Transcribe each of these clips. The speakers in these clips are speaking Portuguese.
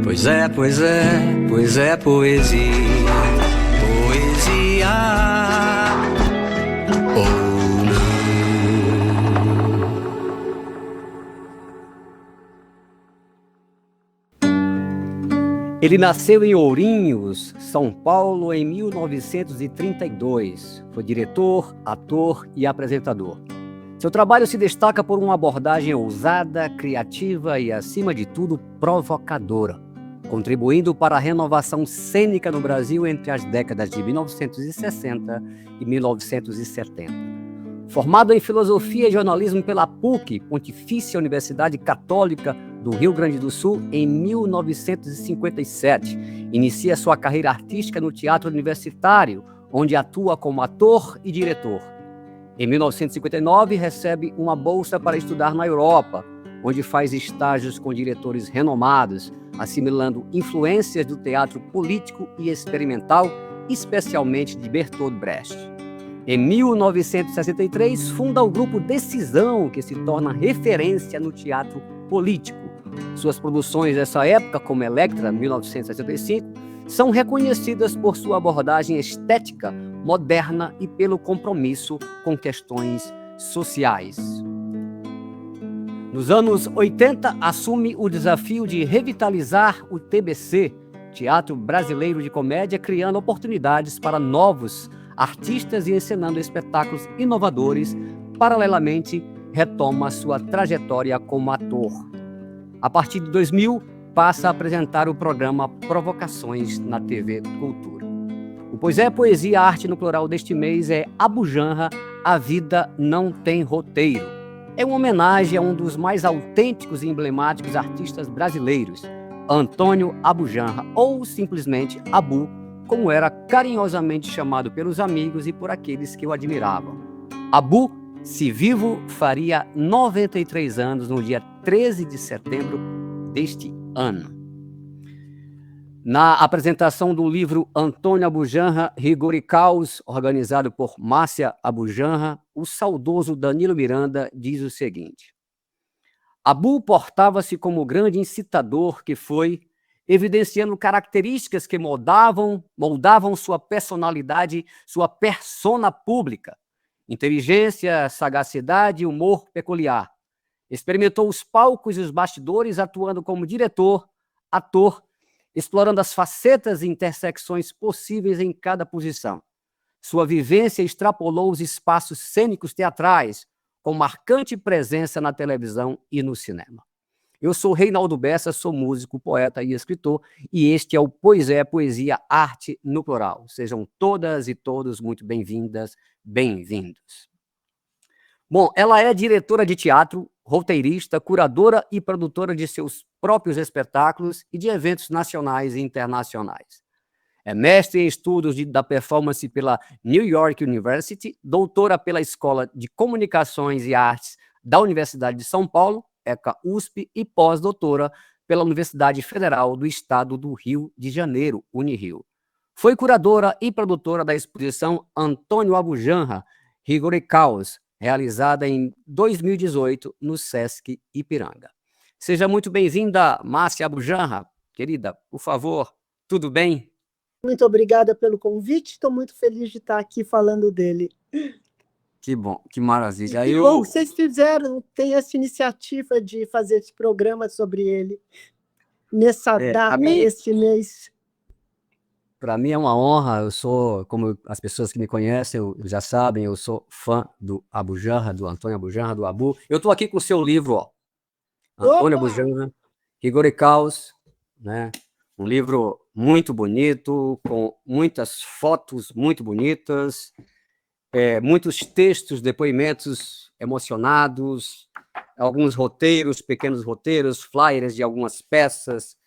Pois é, pois é, pois é poesia, poesia ou não. Ele nasceu em Ourinhos, São Paulo, em 1932. Foi diretor, ator e apresentador. Seu trabalho se destaca por uma abordagem ousada, criativa e, acima de tudo, provocadora, contribuindo para a renovação cênica no Brasil entre as décadas de 1960 e 1970. Formado em Filosofia e Jornalismo pela PUC, Pontifícia Universidade Católica do Rio Grande do Sul, em 1957, inicia sua carreira artística no teatro universitário, onde atua como ator e diretor. Em 1959, recebe uma bolsa para estudar na Europa, onde faz estágios com diretores renomados, assimilando influências do teatro político e experimental, especialmente de Bertolt Brecht. Em 1963, funda o grupo Decisão, que se torna referência no teatro político. Suas produções dessa época, como Electra, 1965, são reconhecidas por sua abordagem estética, moderna e pelo compromisso com questões sociais. Nos anos 80, assume o desafio de revitalizar o TBC, Teatro Brasileiro de Comédia, criando oportunidades para novos artistas e encenando espetáculos inovadores. Paralelamente, retoma sua trajetória como ator. A partir de 2000, passa a apresentar o programa Provocações na TV Cultura. O Pois é, Poesia, Arte no Plural deste mês é Abujamra, A Vida Não Tem Roteiro. É uma homenagem a um dos mais autênticos e emblemáticos artistas brasileiros, Antônio Abujamra, ou simplesmente Abu, como era carinhosamente chamado pelos amigos e por aqueles que o admiravam. Abu, se vivo, faria 93 anos no dia 13 de setembro deste ano. Na apresentação do livro Antônio Abujamra, Rigor e Caos, organizado por Márcia Abujamra, o saudoso Danilo Miranda diz o seguinte: Abu portava-se como grande incitador que foi, evidenciando características que moldavam sua personalidade, sua persona pública, inteligência, sagacidade e humor peculiar. Experimentou os palcos e os bastidores, atuando como diretor, ator, explorando as facetas e intersecções possíveis em cada posição. Sua vivência extrapolou os espaços cênicos teatrais, com marcante presença na televisão e no cinema. Eu sou Reinaldo Bessa, sou músico, poeta e escritor, e este é o Pois é, Poesia, Arte no Plural. Sejam todas e todos muito bem-vindas, bem-vindos. Bom, ela é diretora de teatro, roteirista, curadora e produtora de seus próprios espetáculos e de eventos nacionais e internacionais. É mestre em estudos da performance pela New York University, doutora pela Escola de Comunicações e Artes da Universidade de São Paulo, ECA-USP, e pós-doutora pela Universidade Federal do Estado do Rio de Janeiro, Unirio. Foi curadora e produtora da exposição Antônio Abujamra, Rigor e Caos, realizada em 2018 no Sesc Ipiranga. Seja muito bem-vinda, Márcia Abujamra. Querida, por favor, tudo bem? Muito obrigada pelo convite, estou muito feliz de estar aqui falando dele. Que bom, que maravilha. Bom, vocês tem essa iniciativa de fazer esse programa sobre ele, nessa data, este mês. Para mim é uma honra, eu sou, como as pessoas que me conhecem já sabem, eu sou fã do Abujamra, do Antônio Abujamra, do Abu. Eu estou aqui com o seu livro, ó, Antônio Abujamra, Rigor e Caos, né? Um livro muito bonito, com muitas fotos muito bonitas, muitos textos, depoimentos emocionados, alguns roteiros, pequenos roteiros, flyers de algumas peças,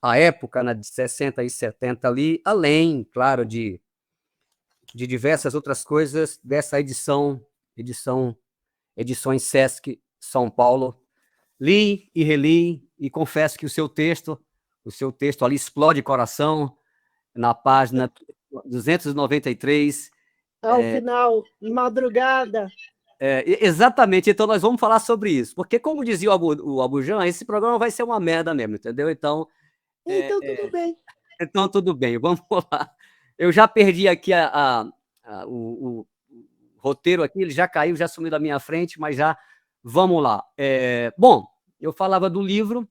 a época, de 60 e 70 ali, além, claro, de diversas outras coisas dessa edições Sesc São Paulo. Li e reli, e confesso que o seu texto ali explode coração, na página 293. Ao final, madrugada. Exatamente, então nós vamos falar sobre isso, porque como dizia o Abujamra, esse programa vai ser uma merda mesmo, entendeu? Então, Então, tudo bem. Então, tudo bem, vamos lá. Eu já perdi aqui o roteiro aqui, ele já caiu, já sumiu da minha frente, mas já vamos lá. Bom, eu falava do livro.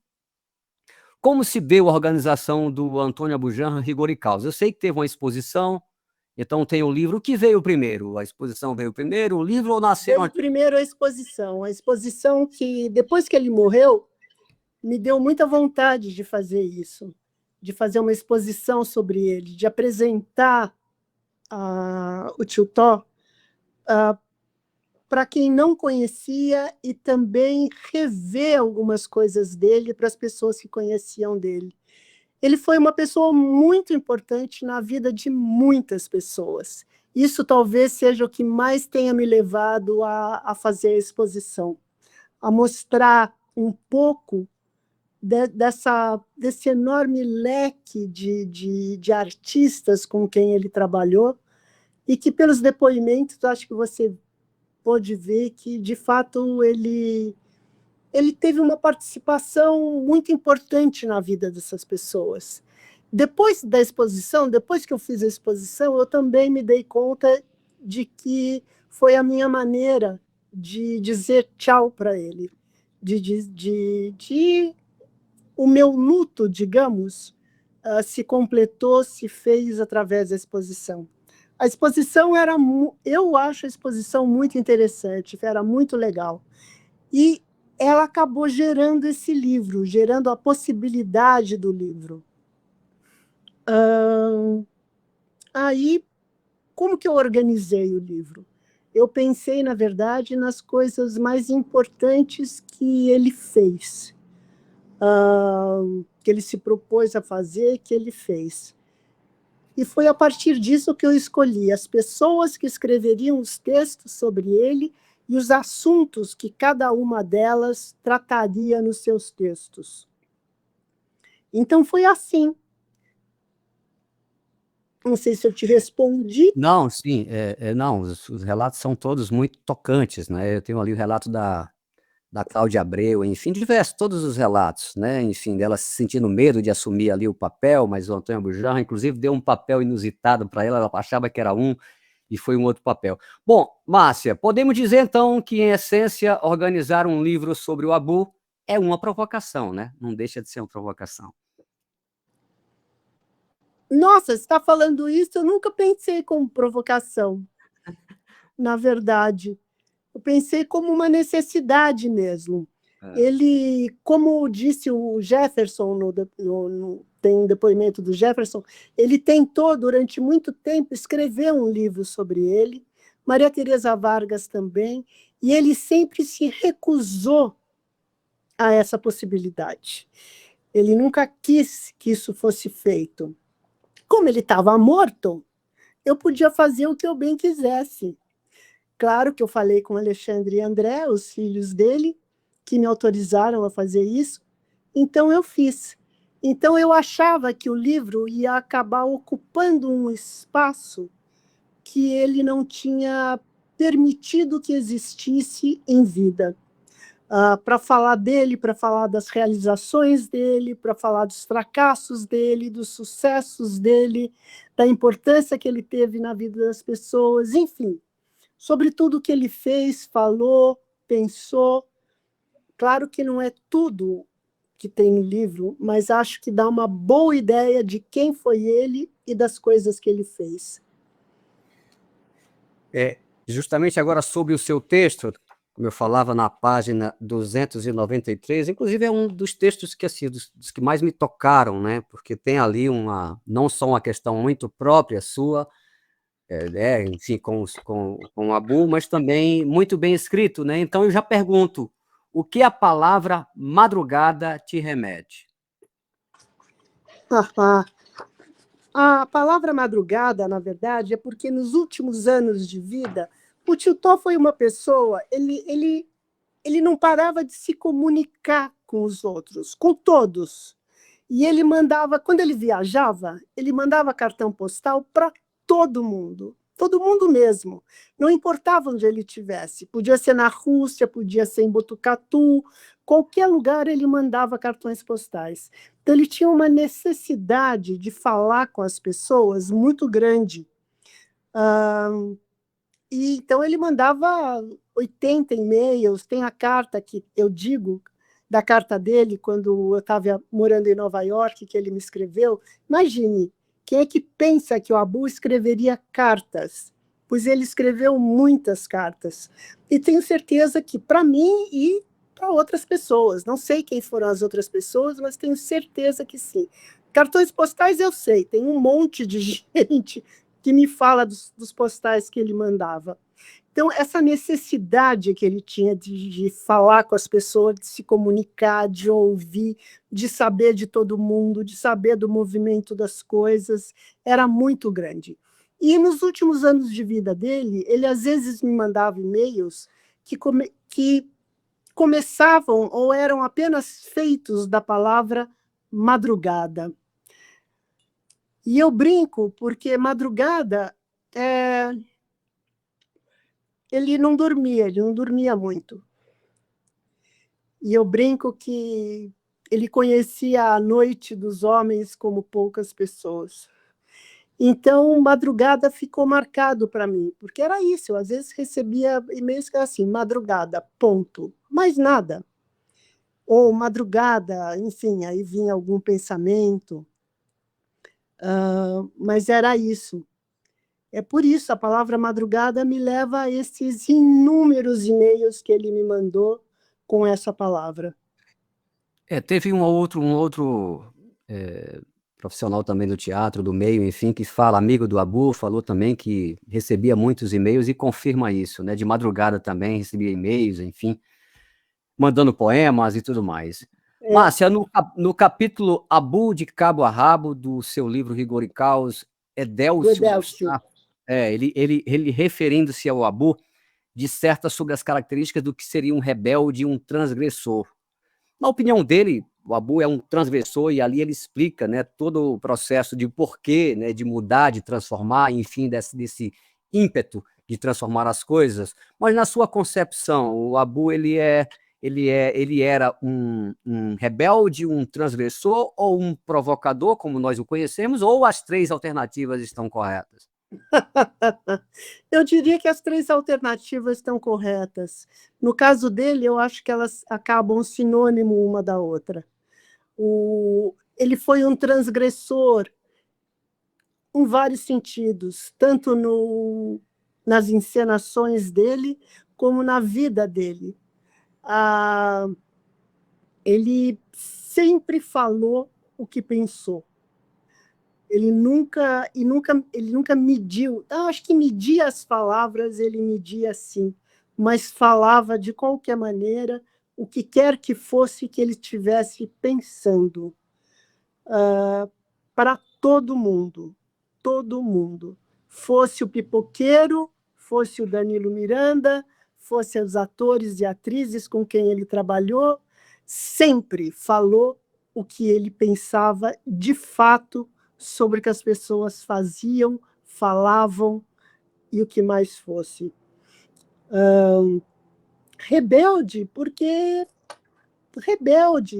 Como se deu a organização do Antônio Abujamra, Rigor e Causa? Eu sei que teve uma exposição, então tem o livro. O que veio primeiro? A exposição veio primeiro, o livro, ou nasceram... Veio primeiro a exposição. A exposição que, depois que ele morreu, me deu muita vontade de fazer isso, de fazer uma exposição sobre ele, de apresentar o Tio Tó para quem não conhecia e também rever algumas coisas dele para as pessoas que conheciam dele. Ele foi uma pessoa muito importante na vida de muitas pessoas. Isso talvez seja o que mais tenha me levado a fazer a exposição, a mostrar um pouco desse enorme leque de artistas com quem ele trabalhou, e que, pelos depoimentos, acho que você pôde ver que, de fato, ele teve uma participação muito importante na vida dessas pessoas. Depois da exposição, depois que eu fiz a exposição, eu também me dei conta de que foi a minha maneira de dizer tchau para ele, o meu luto, digamos, se completou, se fez através da exposição. A exposição eu acho a exposição muito interessante, era muito legal. E ela acabou gerando esse livro, gerando a possibilidade do livro. Aí, como que eu organizei o livro? Eu pensei, na verdade, nas coisas mais importantes que ele fez, que ele se propôs a fazer, que ele fez. E foi a partir disso que eu escolhi as pessoas que escreveriam os textos sobre ele e os assuntos que cada uma delas trataria nos seus textos. Então, foi assim. Não sei se eu te respondi. Não, sim, não, os relatos são todos muito tocantes, né? Eu tenho ali o relato da Cláudia Abreu, enfim, diversos, todos os relatos, né? Enfim, dela sentindo medo de assumir ali o papel, mas o Antônio Abujamra, inclusive, deu um papel inusitado para ela achava que era um, e foi um outro papel. Bom, Márcia, podemos dizer, então, que, em essência, organizar um livro sobre o Abu é uma provocação, né? Não deixa de ser uma provocação. Nossa, você está falando isso, eu nunca pensei como provocação, na verdade. Eu pensei como uma necessidade mesmo. Ele, como disse o Jefferson, tem um depoimento do Jefferson, ele tentou, durante muito tempo, escrever um livro sobre ele, Maria Teresa Vargas também, e ele sempre se recusou a essa possibilidade. Ele nunca quis que isso fosse feito. Como ele estava morto, eu podia fazer o que eu bem quisesse. Claro que eu falei com Alexandre e André, os filhos dele, que me autorizaram a fazer isso, então eu fiz. Então eu achava que o livro ia acabar ocupando um espaço que ele não tinha permitido que existisse em vida. Para falar dele, para falar das realizações dele, para falar dos fracassos dele, dos sucessos dele, da importância que ele teve na vida das pessoas, enfim, sobre tudo o que ele fez, falou, pensou. Claro que não é tudo que tem no livro, mas acho que dá uma boa ideia de quem foi ele e das coisas que ele fez. Justamente agora, sobre o seu texto, como eu falava na página 293, inclusive é um dos textos que, assim, dos que mais me tocaram, né? Porque tem ali não só uma questão muito própria sua, enfim, com o Abu, mas também muito bem escrito, né? Então eu já pergunto, o que a palavra madrugada te remete? A palavra madrugada, na verdade, é porque nos últimos anos de vida, o Tio Tó foi uma pessoa, ele não parava de se comunicar com os outros, com todos. E ele mandava, quando ele viajava, ele mandava cartão postal para todo mundo. todo mundo mesmo. Não importava onde ele estivesse. Podia ser na Rússia, podia ser em Botucatu, qualquer lugar ele mandava cartões postais. Então, ele tinha uma necessidade de falar com as pessoas muito grande. E então ele mandava 80 e-mails. Tem a carta que eu digo, da carta dele, quando eu estava morando em Nova York, que ele me escreveu. Imagine, quem é que pensa que o Abu escreveria cartas? Pois ele escreveu muitas cartas. E tenho certeza que para mim e para outras pessoas, não sei quem foram as outras pessoas, mas tenho certeza que sim. Cartões postais eu sei, tem um monte de gente que me fala dos postais que ele mandava. Então, essa necessidade que ele tinha de falar com as pessoas, de se comunicar, de ouvir, de saber de todo mundo, de saber do movimento das coisas, era muito grande. E nos últimos anos de vida dele, ele às vezes me mandava e-mails que começavam ou eram apenas feitos da palavra madrugada. E eu brinco, porque madrugada ele não dormia muito. E eu brinco que ele conhecia a noite dos homens como poucas pessoas. Então, madrugada ficou marcado para mim, porque era isso, eu às vezes recebia e-mails que era assim, madrugada, ponto, mais nada. Ou madrugada, enfim, aí vinha algum pensamento, mas era isso. É por isso, a palavra madrugada me leva a esses inúmeros e-mails que ele me mandou com essa palavra. Teve um outro profissional também do teatro, do meio, enfim, que fala, amigo do Abu, falou também que recebia muitos e-mails e confirma isso, né? De madrugada também recebia e-mails, enfim, mandando poemas e tudo mais. Márcia, no capítulo Abu de Cabo a Rabo, do seu livro Rigor e Caos, Edélcio, ele referindo-se ao Abu, disserta sobre as características do que seria um rebelde e um transgressor. Na opinião dele, o Abu é um transgressor e ali ele explica, né, todo o processo de porquê, né, de mudar, de transformar, enfim, desse ímpeto de transformar as coisas. Mas na sua concepção, o Abu ele era um rebelde, um transgressor ou um provocador, como nós o conhecemos, ou as três alternativas estão corretas? Eu diria que as três alternativas estão corretas. No caso dele, eu acho que elas acabam sinônimo uma da outra. Ele foi um transgressor em vários sentidos, tanto nas encenações dele, como na vida dele. Ele sempre falou o que pensou. Ele nunca mediu. Acho que media as palavras, ele media sim, mas falava de qualquer maneira o que quer que fosse que ele estivesse pensando, para todo mundo, fosse o pipoqueiro, fosse o Danilo Miranda, fosse os atores e atrizes com quem ele trabalhou, sempre falou o que ele pensava de fato sobre o que as pessoas faziam, falavam e o que mais fosse. Rebelde, porque rebelde,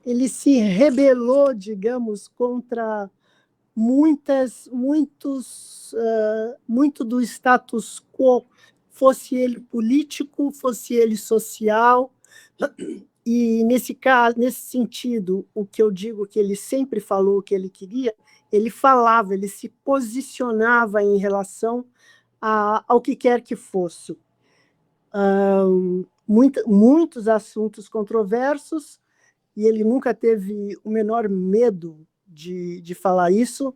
ele se rebelou, digamos, contra muito do status quo, fosse ele político, fosse ele social. E, nesse caso, nesse sentido, o que eu digo que ele sempre falou o que ele queria, ele falava, ele se posicionava em relação ao que quer que fosse. Muitos assuntos controversos, e ele nunca teve o menor medo de falar isso,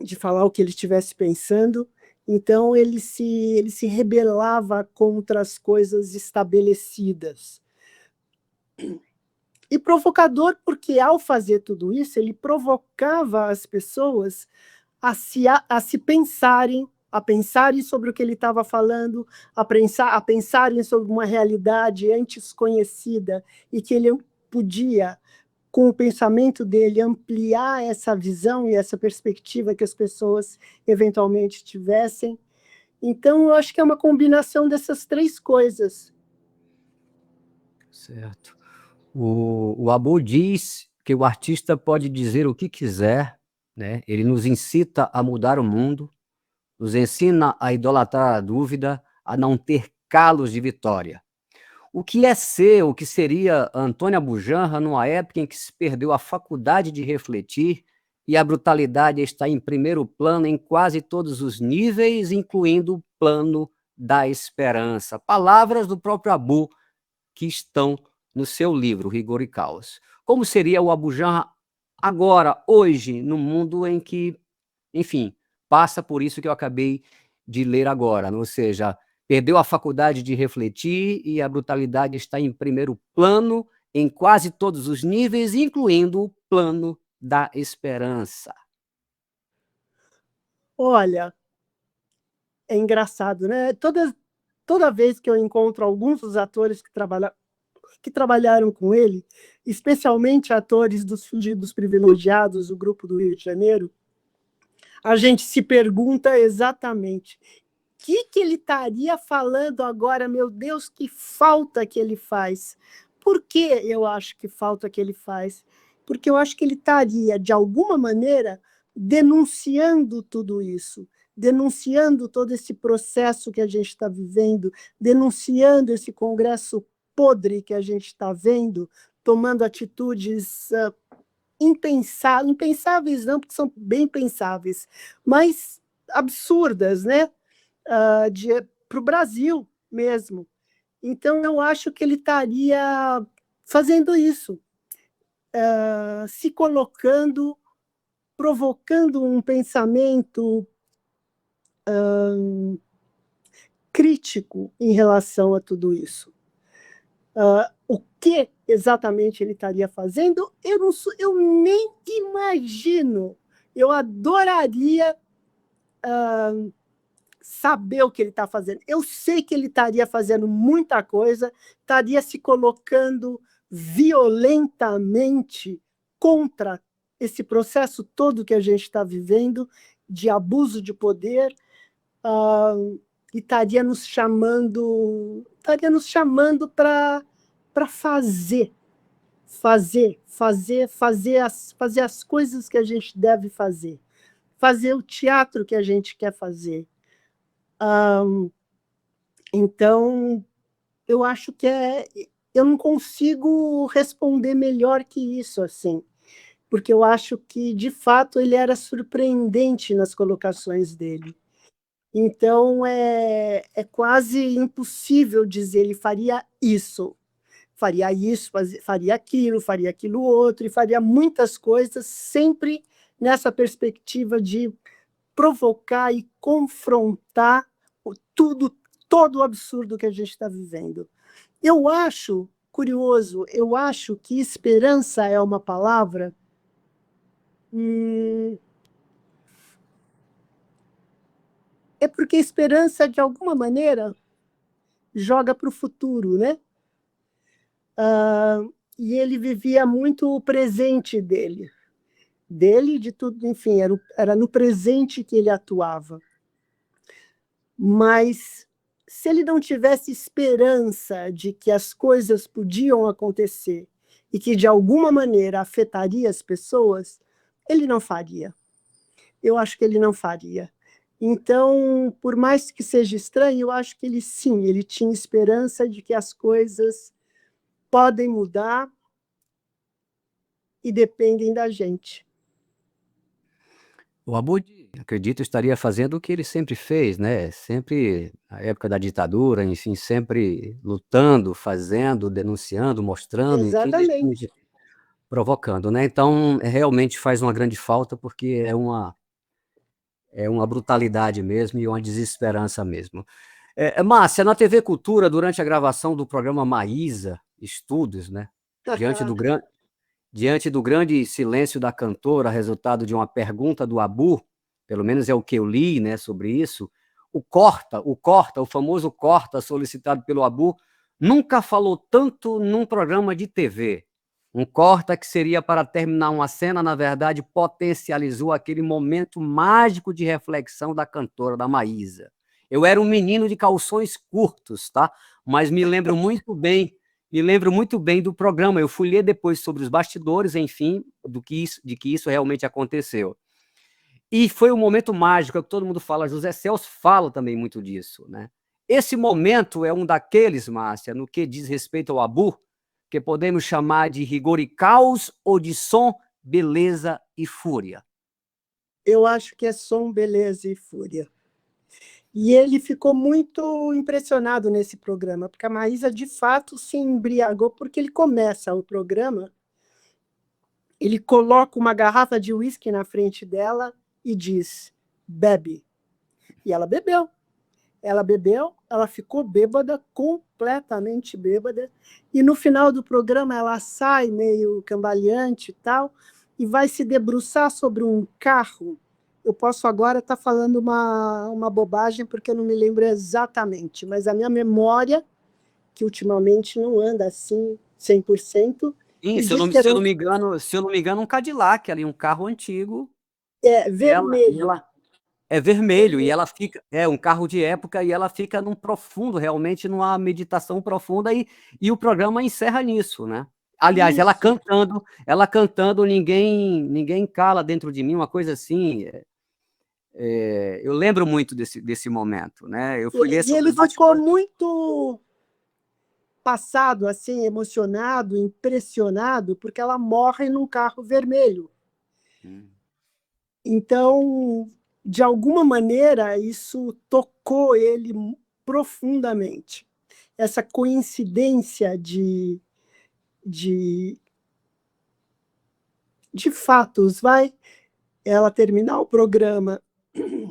de falar o que ele estivesse pensando. Então, ele se rebelava contra as coisas estabelecidas. E provocador, porque, ao fazer tudo isso, ele provocava as pessoas a pensarem sobre o que ele estava falando, a pensarem sobre uma realidade antes conhecida e que ele podia com o pensamento dele, ampliar essa visão e essa perspectiva que as pessoas eventualmente tivessem. Então, eu acho que é uma combinação dessas três coisas. Certo. O Abu diz que o artista pode dizer o que quiser, né? Ele nos incita a mudar o mundo, nos ensina a idolatrar a dúvida, a não ter calos de vitória. O que é ser, o que seria Antônio Abujamra numa época em que se perdeu a faculdade de refletir e a brutalidade está em primeiro plano em quase todos os níveis, incluindo o plano da esperança. Palavras do próprio Abu que estão no seu livro, Rigor e Caos. Como seria o Abujamra agora, hoje, no mundo em que, enfim, passa por isso que eu acabei de ler agora, ou seja, perdeu a faculdade de refletir e a brutalidade está em primeiro plano em quase todos os níveis, incluindo o plano da esperança. Olha, é engraçado, né? Toda vez que eu encontro alguns dos atores que trabalharam com ele, especialmente atores dos Fugidos Privilegiados, o grupo do Rio de Janeiro, a gente se pergunta exatamente o que ele estaria falando agora, meu Deus, que falta que ele faz. Por que eu acho que falta que ele faz? Porque eu acho que ele estaria, de alguma maneira, denunciando tudo isso, denunciando todo esse processo que a gente está vivendo, denunciando esse Congresso podre que a gente está vendo, tomando atitudes impensáveis não, porque são bem pensáveis, mas absurdas, né? Para o Brasil mesmo. Então, eu acho que ele estaria fazendo isso, se colocando, provocando um pensamento crítico em relação a tudo isso. O que exatamente ele estaria fazendo, eu nem imagino. Eu adoraria saber o que ele está fazendo. Eu sei que ele estaria fazendo muita coisa, estaria se colocando violentamente contra esse processo todo que a gente está vivendo de abuso de poder, e estaria nos chamando para fazer as coisas que a gente deve fazer o teatro que a gente quer fazer. Então, eu acho que eu não consigo responder melhor que isso, assim, porque eu acho que, de fato, ele era surpreendente nas colocações dele. Então, é quase impossível dizer ele faria isso, faria aquilo outro, e faria muitas coisas, sempre nessa perspectiva de provocar e confrontar todo o absurdo que a gente está vivendo. Eu acho curioso, eu acho que esperança é uma palavra é porque esperança, de alguma maneira, joga para o futuro, né? E ele vivia muito o presente dele de tudo, enfim, era no presente que ele atuava. Mas se ele não tivesse esperança de que as coisas podiam acontecer e que, de alguma maneira, afetaria as pessoas, ele não faria. Eu acho que ele não faria. Então, por mais que seja estranho, eu acho que ele tinha esperança de que as coisas podem mudar e dependem da gente. O Abud, acredito, estaria fazendo o que ele sempre fez, né? Sempre, na época da ditadura, enfim, sempre lutando, fazendo, denunciando, mostrando, enfim, Exatamente. provocando, né? Então, realmente faz uma grande falta, porque é uma brutalidade mesmo e uma desesperança mesmo. Márcia, na TV Cultura, durante a gravação do programa Maísa Estudos, né? Diante do grande silêncio da cantora, resultado de uma pergunta do Abu, pelo menos é o que eu li, né, sobre isso, o famoso corta solicitado pelo Abu, nunca falou tanto num programa de TV. Um corta que seria para terminar uma cena, na verdade, potencializou aquele momento mágico de reflexão da cantora, da Maísa. Eu era um menino de calções curtos, tá? Mas me lembro muito bem do programa. Eu fui ler depois sobre os bastidores, enfim, de que isso realmente aconteceu. E foi um momento mágico, é o que todo mundo fala, José Celso fala também muito disso, né? Esse momento é um daqueles, Márcia, no que diz respeito ao Abu, que podemos chamar de rigor e caos ou de som, beleza e fúria. Eu acho que é som, beleza e fúria. E ele ficou muito impressionado nesse programa, porque a Maísa, de fato, se embriagou, porque ele começa o programa, ele coloca uma garrafa de uísque na frente dela e diz, bebe. E ela bebeu. Ela ficou bêbada, completamente bêbada, e no final do programa ela sai meio cambaleante e tal, e vai se debruçar sobre um carro. Eu posso agora estar falando uma bobagem, porque eu não me lembro exatamente, mas a minha memória, que ultimamente não anda assim 100%, Sim, e se eu diz não, que era se eu não me engano, um Cadillac ali, um carro antigo, e vermelho. ela é vermelho, e ela fica, é um carro de época, e ela fica num profundo, realmente, numa meditação profunda, e o programa encerra nisso, né? Aliás, Isso. ela cantando, ninguém cala dentro de mim, uma coisa assim. Eu lembro muito desse momento, né? Eu fui ler E sobre ele os ficou bastidores. muito passado, assim, emocionado, impressionado, porque ela morre num carro vermelho. Hum. Então, de alguma maneira, isso tocou ele profundamente. Essa coincidência de, de fatos, vai ela terminar o programa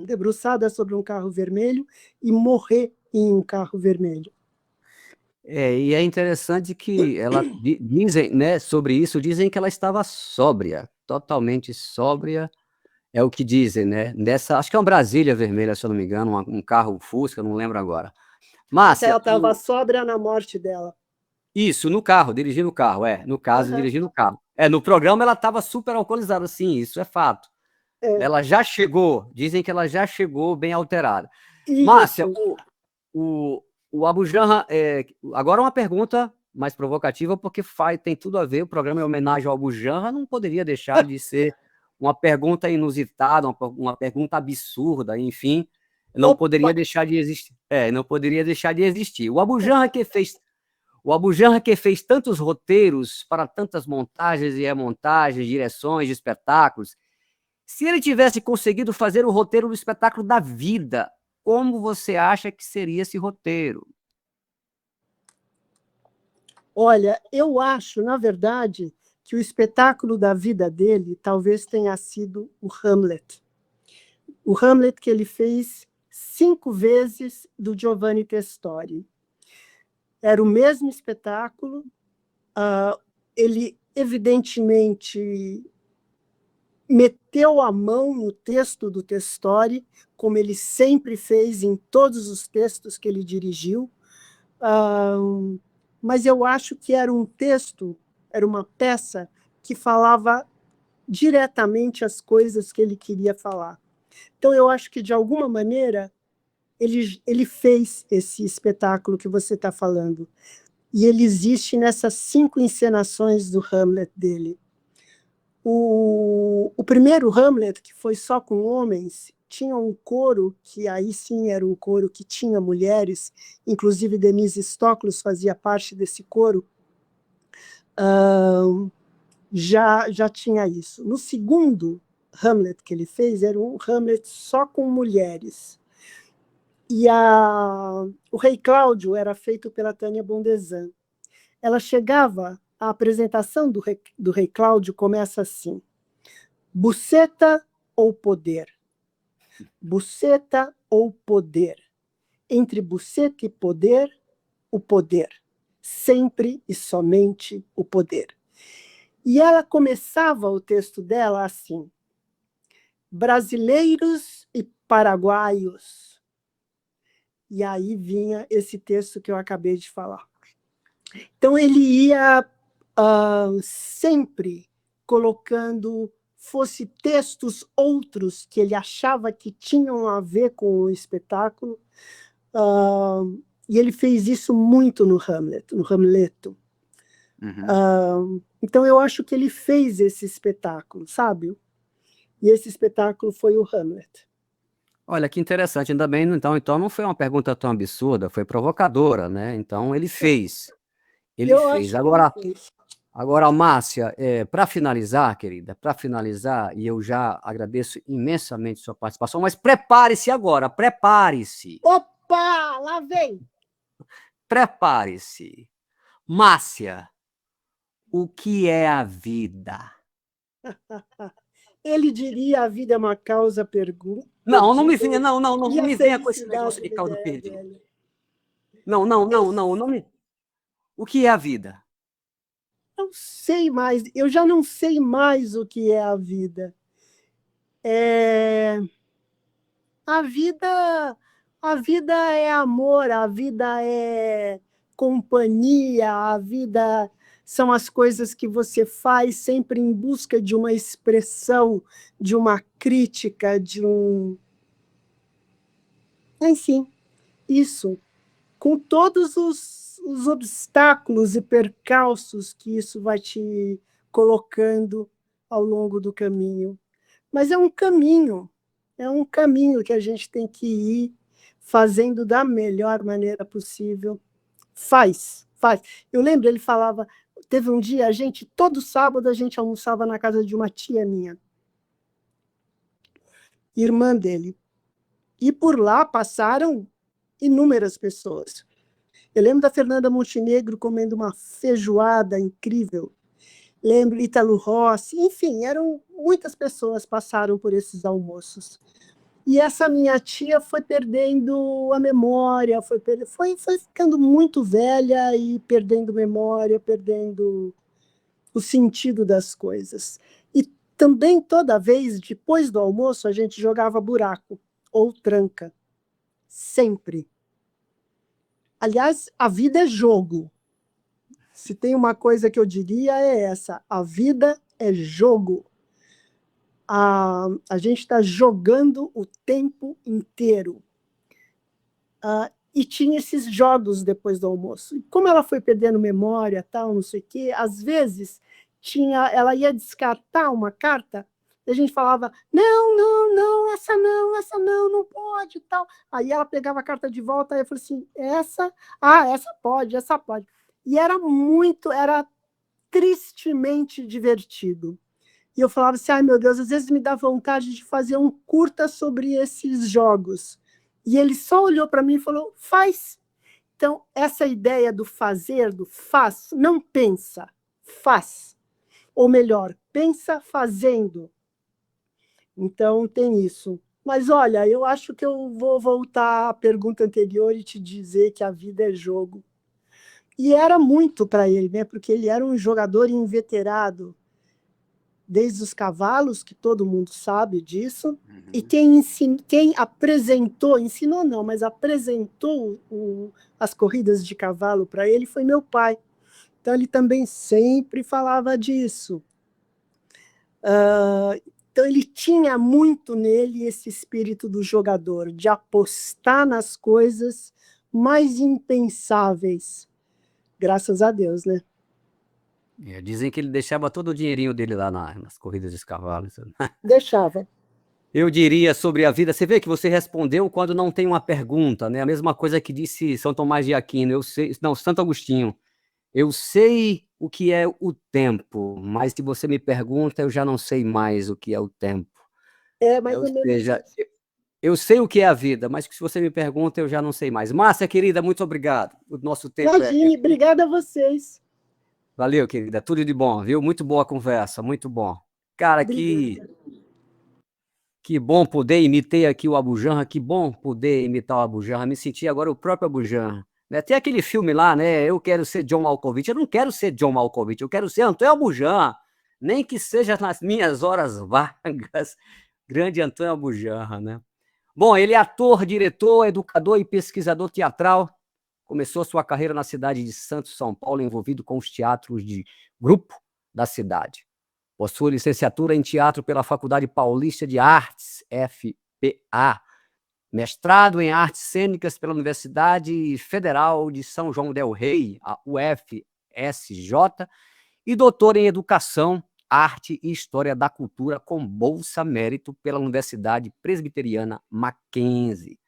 debruçada sobre um carro vermelho e morrer em um carro vermelho. E é interessante que dizem, né, sobre isso, dizem que ela estava sóbria, totalmente sóbria, é o que dizem, né? Acho que é uma Brasília vermelha, se eu não me engano, um carro Fusca, não lembro agora. Até ela Márcia, estava sóbria na morte dela. isso, no carro, dirigindo o carro, no caso, Uhum. dirigindo o carro. No programa ela estava super alcoolizada, sim, isso é fato. É, Ela já chegou, dizem que ela já chegou bem alterada. Márcia, isso. o, o Abu Janra, agora uma pergunta mais provocativa, porque tem tudo a ver, o programa é homenagem ao Abu Janra, não poderia deixar de ser uma pergunta inusitada, uma pergunta absurda, enfim, não Opa! poderia deixar de existir. Não poderia deixar de existir. O Abu Janra que fez tantos roteiros para tantas montagens e remontagens, direções de espetáculos, se ele tivesse conseguido fazer o roteiro do espetáculo da vida, como você acha que seria esse roteiro? Olha, eu acho, na verdade, que o espetáculo da vida dele talvez tenha sido o Hamlet. O Hamlet que ele fez 5 vezes do Giovanni Testori. Era o mesmo espetáculo, ele evidentemente meteu a mão no texto do Testori, como ele sempre fez em todos os textos que ele dirigiu, mas eu acho que era um texto, era uma peça que falava diretamente as coisas que ele queria falar. Então, eu acho que, de alguma maneira, ele fez esse espetáculo que você está falando. E ele existe nessas 5 encenações do Hamlet dele. O primeiro Hamlet, que foi só com homens, tinha um coro, que aí sim era um coro que tinha mulheres, inclusive Denise Stoklos fazia parte desse coro, já tinha isso. No segundo Hamlet que ele fez, era um Hamlet só com mulheres. E o Rei Cláudio era feito pela Tânia Bondezan. Ela chegava, a apresentação do Rei Cláudio começa assim: buceta ou poder? Buceta ou poder? Entre buceta e poder, o poder. Sempre e somente o poder. E ela começava o texto dela assim: brasileiros e paraguaios. E aí vinha esse texto que eu acabei de falar. Então ele ia sempre colocando, fosse textos outros que ele achava que tinham a ver com o espetáculo, e ele fez isso muito no Hamleto. Então, eu acho que ele fez esse espetáculo, sabe? E esse espetáculo foi o Hamlet. Olha, que interessante, ainda bem, então não foi uma pergunta tão absurda, foi provocadora, né? Então ele fez. Ele Eu fez. acho que ele fez. Agora, Márcia, para finalizar, querida, para finalizar, e eu já agradeço imensamente sua participação, mas prepare-se agora, prepare-se. Opa, lá vem! Prepare-se. Márcia, o que é a vida? Ele diria: a vida é uma causa perdida. Não me venha, não E a me venha com esse negócio felicidade de é uma causa ideia perdida. dele. Não me... O que é a vida? Não sei mais, eu já não sei mais o que é a vida. A vida é amor, a vida é companhia, a vida são as coisas que você faz sempre em busca de uma expressão, de uma crítica, de um... Enfim, isso. Com todos os obstáculos e percalços que isso vai te colocando ao longo do caminho. Mas é um caminho que a gente tem que ir fazendo da melhor maneira possível. Faz. Eu lembro, ele falava, teve um dia, todo sábado a gente almoçava na casa de uma tia minha, irmã dele, e por lá passaram inúmeras pessoas. Eu lembro da Fernanda Montenegro comendo uma feijoada incrível. Lembro Ítalo Rossi, enfim, muitas pessoas passaram por esses almoços. E essa minha tia foi perdendo a memória, foi ficando muito velha e perdendo memória, perdendo o sentido das coisas. E também, toda vez, depois do almoço, a gente jogava buraco ou tranca. Sempre. Aliás, a vida é jogo. Se tem uma coisa que eu diria é essa: a vida é jogo. A gente está jogando o tempo inteiro. E tinha esses jogos depois do almoço. E como ela foi perdendo memória, tal, não sei o quê, às vezes ela ia descartar uma carta, e a gente falava: não, essa não, não pode, tal. Aí ela pegava a carta de volta e eu falei assim: essa pode, essa pode. E era tristemente divertido. E eu falava assim: ai, meu Deus, às vezes me dá vontade de fazer um curta sobre esses jogos. E ele só olhou para mim e falou: faz. Então, essa ideia do fazer, do faz, não pensa, faz. Ou melhor, pensa fazendo. Então, tem isso. Mas, olha, eu acho que eu vou voltar à pergunta anterior e te dizer que a vida é jogo. E era muito para ele, né? Porque ele era um jogador inveterado, desde os cavalos, que todo mundo sabe disso, e quem apresentou, ensinou não, mas apresentou as corridas de cavalo para ele foi meu pai. Então, ele também sempre falava disso. Então, ele tinha muito nele esse espírito do jogador, de apostar nas coisas mais impensáveis. Graças a Deus, né? Dizem que ele deixava todo o dinheirinho dele lá nas corridas de cavalos. Deixava. Eu diria sobre a vida, você vê que você respondeu quando não tem uma pergunta, né? A mesma coisa que disse São Tomás de Aquino, Santo Agostinho. Eu sei o que é o tempo, mas se você me pergunta, eu já não sei mais o que é o tempo. É mais Ou ou menos seja, isso. eu sei o que é a vida, mas se você me pergunta, eu já não sei mais. Márcia, querida, muito obrigado. O nosso tempo Imagine, obrigada a vocês. Valeu, querida. Tudo de bom, viu? Muito boa a conversa, muito bom. Cara, que bom poder imitar aqui o Abujamra, que bom poder imitar o Abujamra. Me senti agora o próprio Abujamra. Né? Tem aquele filme lá, né? Eu quero ser John Malkovich. Eu não quero ser John Malkovich, eu quero ser Antônio Abujamra. Nem que seja nas minhas horas vagas. Grande Antônio Abujamra, né? Bom, ele é ator, diretor, educador e pesquisador teatral. Começou sua carreira na cidade de Santos, São Paulo, envolvido com os teatros de grupo da cidade. Possui licenciatura em teatro pela Faculdade Paulista de Artes, FPA, mestrado em artes cênicas pela Universidade Federal de São João del Rei, a UFSJ, e doutor em educação, arte e história da cultura com bolsa mérito pela Universidade Presbiteriana Mackenzie.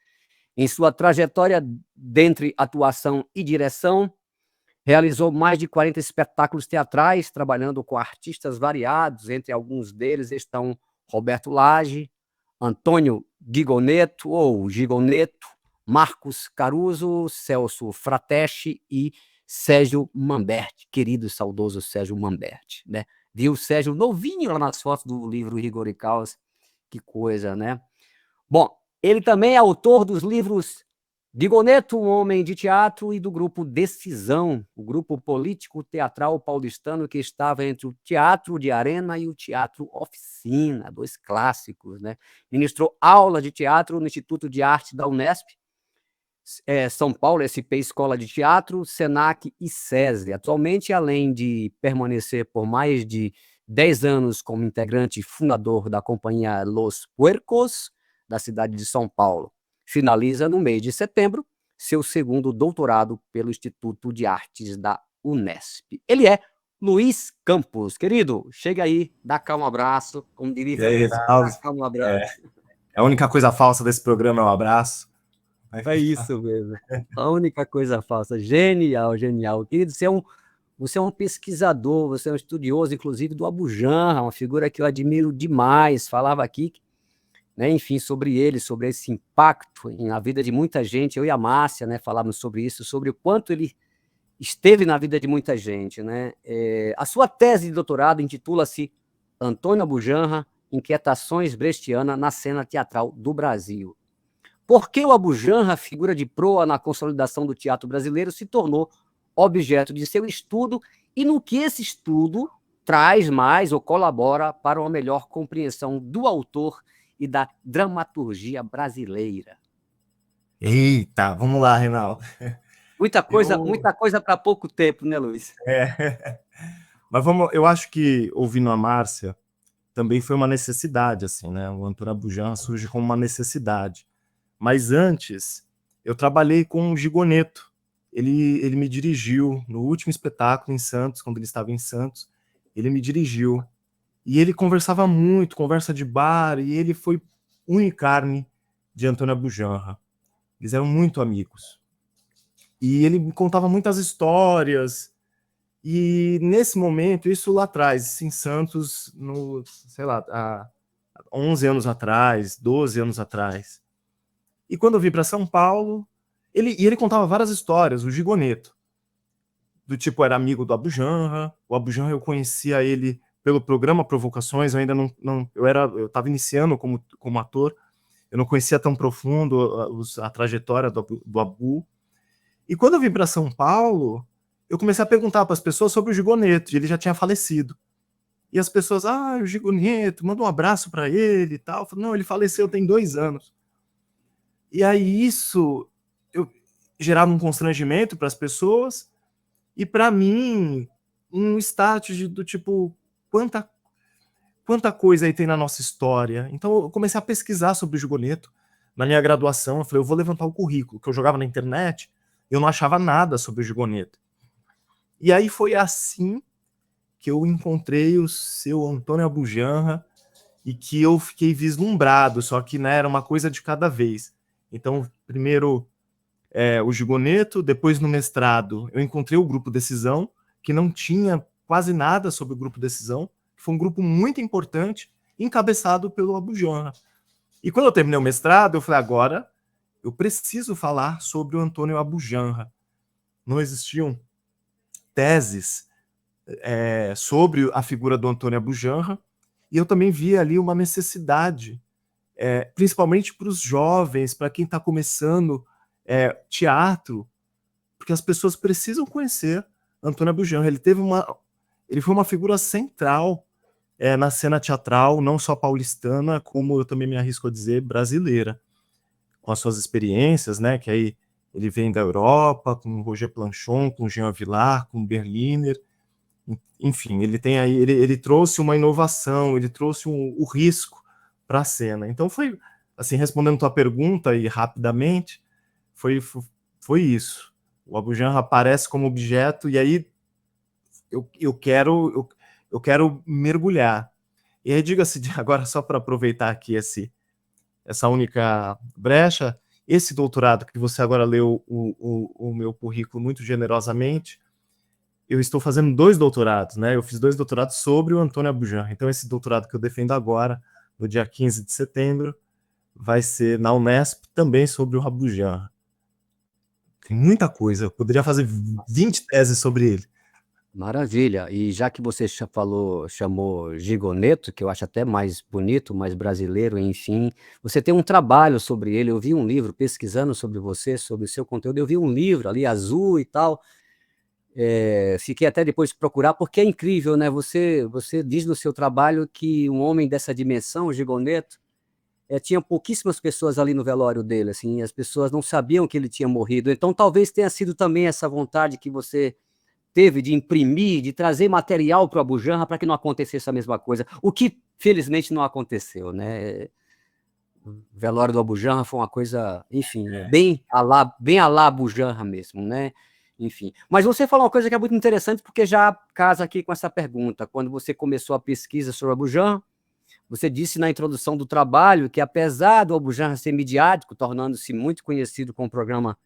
Em sua trajetória dentre atuação e direção, realizou mais de 40 espetáculos teatrais, trabalhando com artistas variados. Entre alguns deles estão Roberto Lage, Antônio Gigoneto, ou Gigoneto, Marcos Caruso, Celso Frateschi e Sérgio Mamberti, querido e saudoso Sérgio Mamberti, né? Viu o Sérgio novinho lá nas fotos do livro Rigor e Caos, que coisa, né? Bom, ele também é autor dos livros Gigoneto, um homem de teatro, e do grupo Decisão, o grupo político teatral paulistano que estava entre o Teatro de Arena e o Teatro Oficina, dois clássicos, né? Ministrou aula de teatro no Instituto de Arte da Unesp, São Paulo, SP Escola de Teatro, Senac e SESI. Atualmente, além de permanecer por mais de 10 anos como integrante e fundador da companhia Los Puercos, da cidade de São Paulo, finaliza no mês de setembro seu segundo doutorado pelo Instituto de Artes da Unesp. Ele é Luiz Campos. Querido, chega aí, dá cá um abraço, como diria, dá cá um abraço. A única coisa falsa desse programa é o abraço. É isso mesmo. A única coisa falsa. Genial, genial. Querido, você é um pesquisador, você é um estudioso, inclusive, do Abu Janra, uma figura que eu admiro demais. Falava aqui, né, enfim, sobre ele, sobre esse impacto na vida de muita gente. Eu e a Márcia, né, falávamos sobre isso, sobre o quanto ele esteve na vida de muita gente, né? A sua tese de doutorado intitula-se Antônio Abu Janra, Inquietações Brechtianas na Cena Teatral do Brasil. Por que o Abu Janra, figura de proa na consolidação do teatro brasileiro, se tornou objeto de seu estudo e no que esse estudo traz mais ou colabora para uma melhor compreensão do autor e da dramaturgia brasileira? Eita, vamos lá, Reinaldo. Muita coisa para pouco tempo, né, Luiz? Mas eu acho que, ouvindo a Márcia, também foi uma necessidade, assim, né? O Antônio Abu Janra surge como uma necessidade. Mas antes, eu trabalhei com o Gigoneto. Ele me dirigiu no último espetáculo em Santos, quando ele estava em Santos, ele me dirigiu. E ele conversava muito, conversa de bar, e ele foi unha e carne de Antônio Abu Janra. Eles eram muito amigos. E ele me contava muitas histórias. E nesse momento, isso lá atrás, isso em Santos, sei lá, há 11 anos atrás, 12 anos atrás. E quando eu vim para São Paulo, ele contava várias histórias, o Gigoneto. Do tipo, era amigo do Abu Janra. O Abu Janra, eu conhecia ele pelo programa Provocações, eu ainda eu estava iniciando como ator, eu não conhecia tão profundo a trajetória do Abu. E quando eu vim para São Paulo, eu comecei a perguntar para as pessoas sobre o Gigoneto, e ele já tinha falecido. E as pessoas, o Gigoneto, manda um abraço para ele e tal. Eu falei, não, ele faleceu tem 2 anos. E aí isso gerava um constrangimento para as pessoas, e para mim, um status do tipo, quanta coisa aí tem na nossa história. Então eu comecei a pesquisar sobre o Gigoneto. Na minha graduação, eu falei, eu vou levantar o currículo, que eu jogava na internet, eu não achava nada sobre o Gigoneto. E aí foi assim que eu encontrei o seu Antônio Abu Janra, e que eu fiquei vislumbrado, só que, né, era uma coisa de cada vez. Então, primeiro o Gigoneto, depois no mestrado eu encontrei o Grupo Decisão, que não tinha quase nada sobre o Grupo Decisão, que foi um grupo muito importante, encabeçado pelo Abu Janra. E quando eu terminei o mestrado, eu falei, agora eu preciso falar sobre o Antônio Abu Janra. Não existiam teses sobre a figura do Antônio Abu Janra, e eu também vi ali uma necessidade, principalmente para os jovens, para quem está começando teatro, porque as pessoas precisam conhecer Antônio Abu Janra. Ele foi uma figura central na cena teatral, não só paulistana, como eu também me arrisco a dizer, brasileira, com as suas experiências, né, que aí Ele vem da Europa, com Roger Planchon, com Jean Vilar, com Berliner. Enfim, ele tem aí, ele trouxe uma inovação, ele trouxe o risco para a cena. Então foi, assim, respondendo tua pergunta e rapidamente, foi isso. O Abu Janra aparece como objeto e aí eu quero mergulhar. E aí, diga-se, agora só para aproveitar aqui essa única brecha, esse doutorado que você agora leu o meu currículo muito generosamente, eu estou fazendo 2 doutorados, né? Eu fiz 2 doutorados sobre o Antônio Abu Janra. Então, esse doutorado que eu defendo agora, no dia 15 de setembro, vai ser na Unesp, também sobre o Abu Janra. Tem muita coisa, eu poderia fazer 20 teses sobre ele. Maravilha. E já que você chamou Gigoneto, que eu acho até mais bonito, mais brasileiro, enfim, você tem um trabalho sobre ele. Eu vi um livro pesquisando sobre você, sobre o seu conteúdo. Eu vi um livro ali azul e tal. Fiquei até depois de procurar, porque é incrível, né? Você diz no seu trabalho que um homem dessa dimensão, o Gigoneto, tinha pouquíssimas pessoas ali no velório dele, assim, as pessoas não sabiam que ele tinha morrido. Então, talvez tenha sido também essa vontade que você teve de imprimir, de trazer material para o Abu Janra para que não acontecesse a mesma coisa, o que felizmente não aconteceu, né? O velório do Abu Janra foi uma coisa, enfim, bem a lá Abu Janra mesmo, né? Enfim. Mas você falou uma coisa que é muito interessante, porque já casa aqui com essa pergunta. Quando você começou a pesquisa sobre o Abu Janra, você disse na introdução do trabalho que, apesar do Abu Janra ser midiático, tornando-se muito conhecido com o programa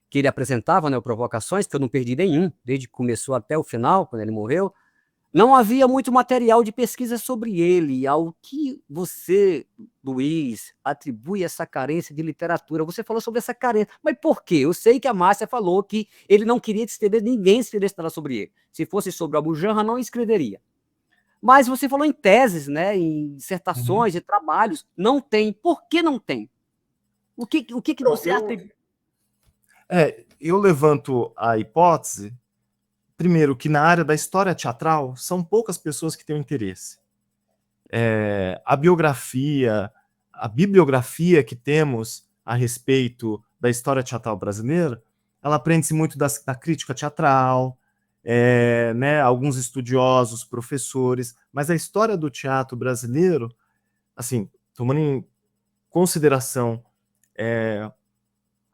que ele apresentava, né, o Provocações, que eu não perdi nenhum, desde que começou até o final, quando ele morreu, não havia muito material de pesquisa sobre ele. Ao que você, Luiz, atribui essa carência de literatura? Você falou sobre essa carência, mas por quê? Eu sei que a Márcia falou que ele não queria escrever, ninguém escrevesse nada sobre ele. Se fosse sobre o Abu Janra, não escreveria. Mas você falou em teses, né, em dissertações, em trabalhos. Não tem. Por que não tem? O que você atribui? Eu levanto a hipótese, primeiro, que na área da história teatral são poucas pessoas que têm interesse. A bibliografia que temos a respeito da história teatral brasileira, ela aprende-se muito da crítica teatral, né, alguns estudiosos, professores, mas a história do teatro brasileiro, assim, tomando em consideração